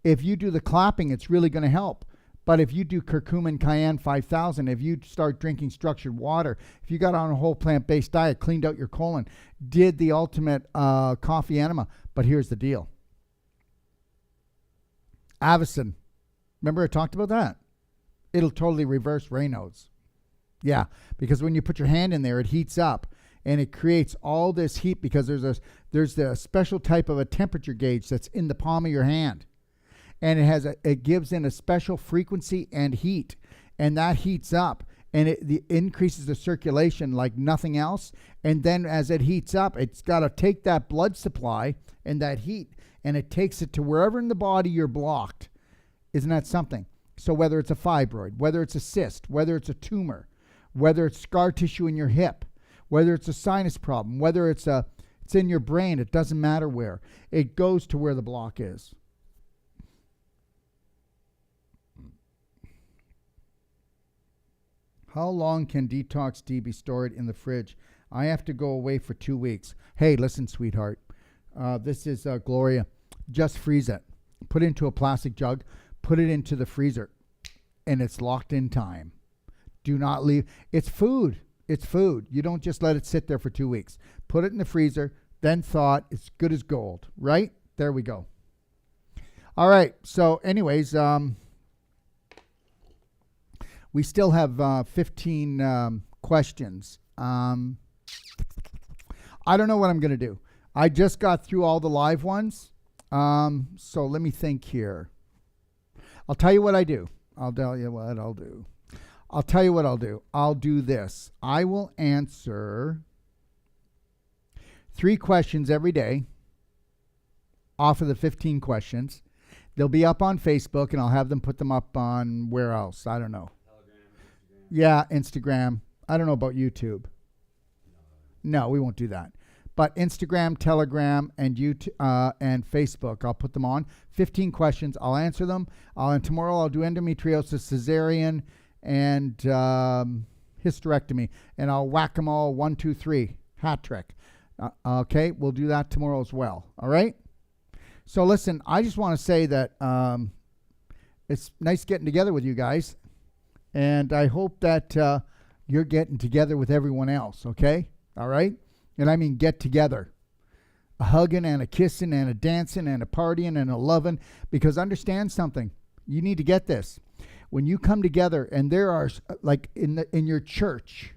If you do the clapping, it's really going to help. But if you do curcumin cayenne 5000, if you start drinking structured water, if you got on a whole plant-based diet, cleaned out your colon, did the ultimate coffee enema. But here's the deal. Avicin. Remember I talked about that? It'll totally reverse Raynaud's. Yeah, because when you put your hand in there, it heats up and it creates all this heat because there's a special type of a temperature gauge that's in the palm of your hand. And it gives in a special frequency and heat, and that heats up and it increases the circulation like nothing else. And then as it heats up, it's got to take that blood supply and that heat, and it takes it to wherever in the body you're blocked. Isn't that something? So whether it's a fibroid, whether it's a cyst, whether it's a tumor, whether it's scar tissue in your hip, whether it's a sinus problem, whether it's in your brain, it doesn't matter where. It goes to where the block is. How long can Detox D be stored in the fridge? I have to go away for 2 weeks. Hey, listen, sweetheart. This is Gloria. Just freeze it. Put it into a plastic jug. Put it into the freezer. And it's locked in time. Do not leave. It's food. It's food. You don't just let it sit there for 2 weeks. Put it in the freezer. Then thaw it. It's good as gold. Right? There we go. All right. So anyways, we still have 15 questions. I don't know what I'm going to do. I just got through all the live ones. So let me think here. I'll tell you what I do. I'll tell you what I'll do. I'll do this. I will answer 3 questions every day off of the 15 questions. They'll be up on Facebook, and I'll have them put them up on where else? I don't know. Instagram. Yeah, Instagram. I don't know about YouTube. No, we won't do that. But Instagram, Telegram, and YouTube, and Facebook, I'll put them on. 15 questions. I'll answer them. And tomorrow I'll do endometriosis, cesarean, and hysterectomy. And I'll whack them all 1, 2, 3. Hat trick. Okay, we'll do that tomorrow as well. All right? So listen, I just want to say that it's nice getting together with you guys. And I hope that you're getting together with everyone else, okay? All right? And I mean get together. A hugging and a kissing and a dancing and a partying and a loving. Because understand something. You need to get this. When you come together and there are, like in your church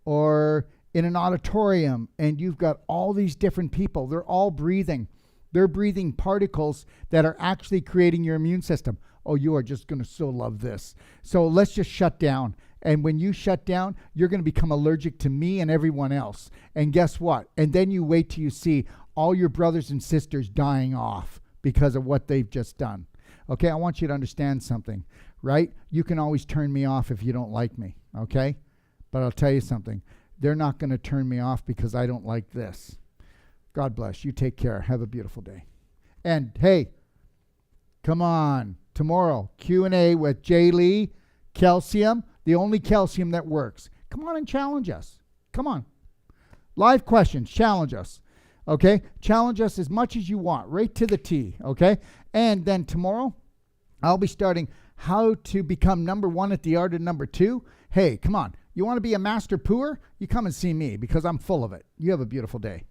or in an auditorium, and you've got all these different people, they're all breathing. They're breathing particles that are actually creating your immune system. Oh, you are just going to so love this. So let's just shut down. And when you shut down, you're going to become allergic to me and everyone else. And guess what? And then you wait till you see all your brothers and sisters dying off because of what they've just done. Okay, I want you to understand something, right? You can always turn me off if you don't like me, okay? But I'll tell you something. They're not going to turn me off because I don't like this. God bless. You take care. Have a beautiful day. And hey, come on. Tomorrow, Q&A with Jay Lee, calcium, the only calcium that works. Come on and challenge us. Come on. Live questions. Challenge us. Okay? Challenge us as much as you want. Right to the T. Okay? And then tomorrow, I'll be starting how to become number 1 at the art of number 2. Hey, come on. You want to be a master pooer? You come and see me because I'm full of it. You have a beautiful day.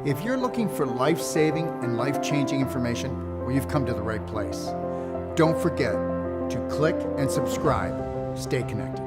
If you're looking for life-saving and life-changing information, well, you've come to the right place. Don't forget to click and subscribe. Stay connected.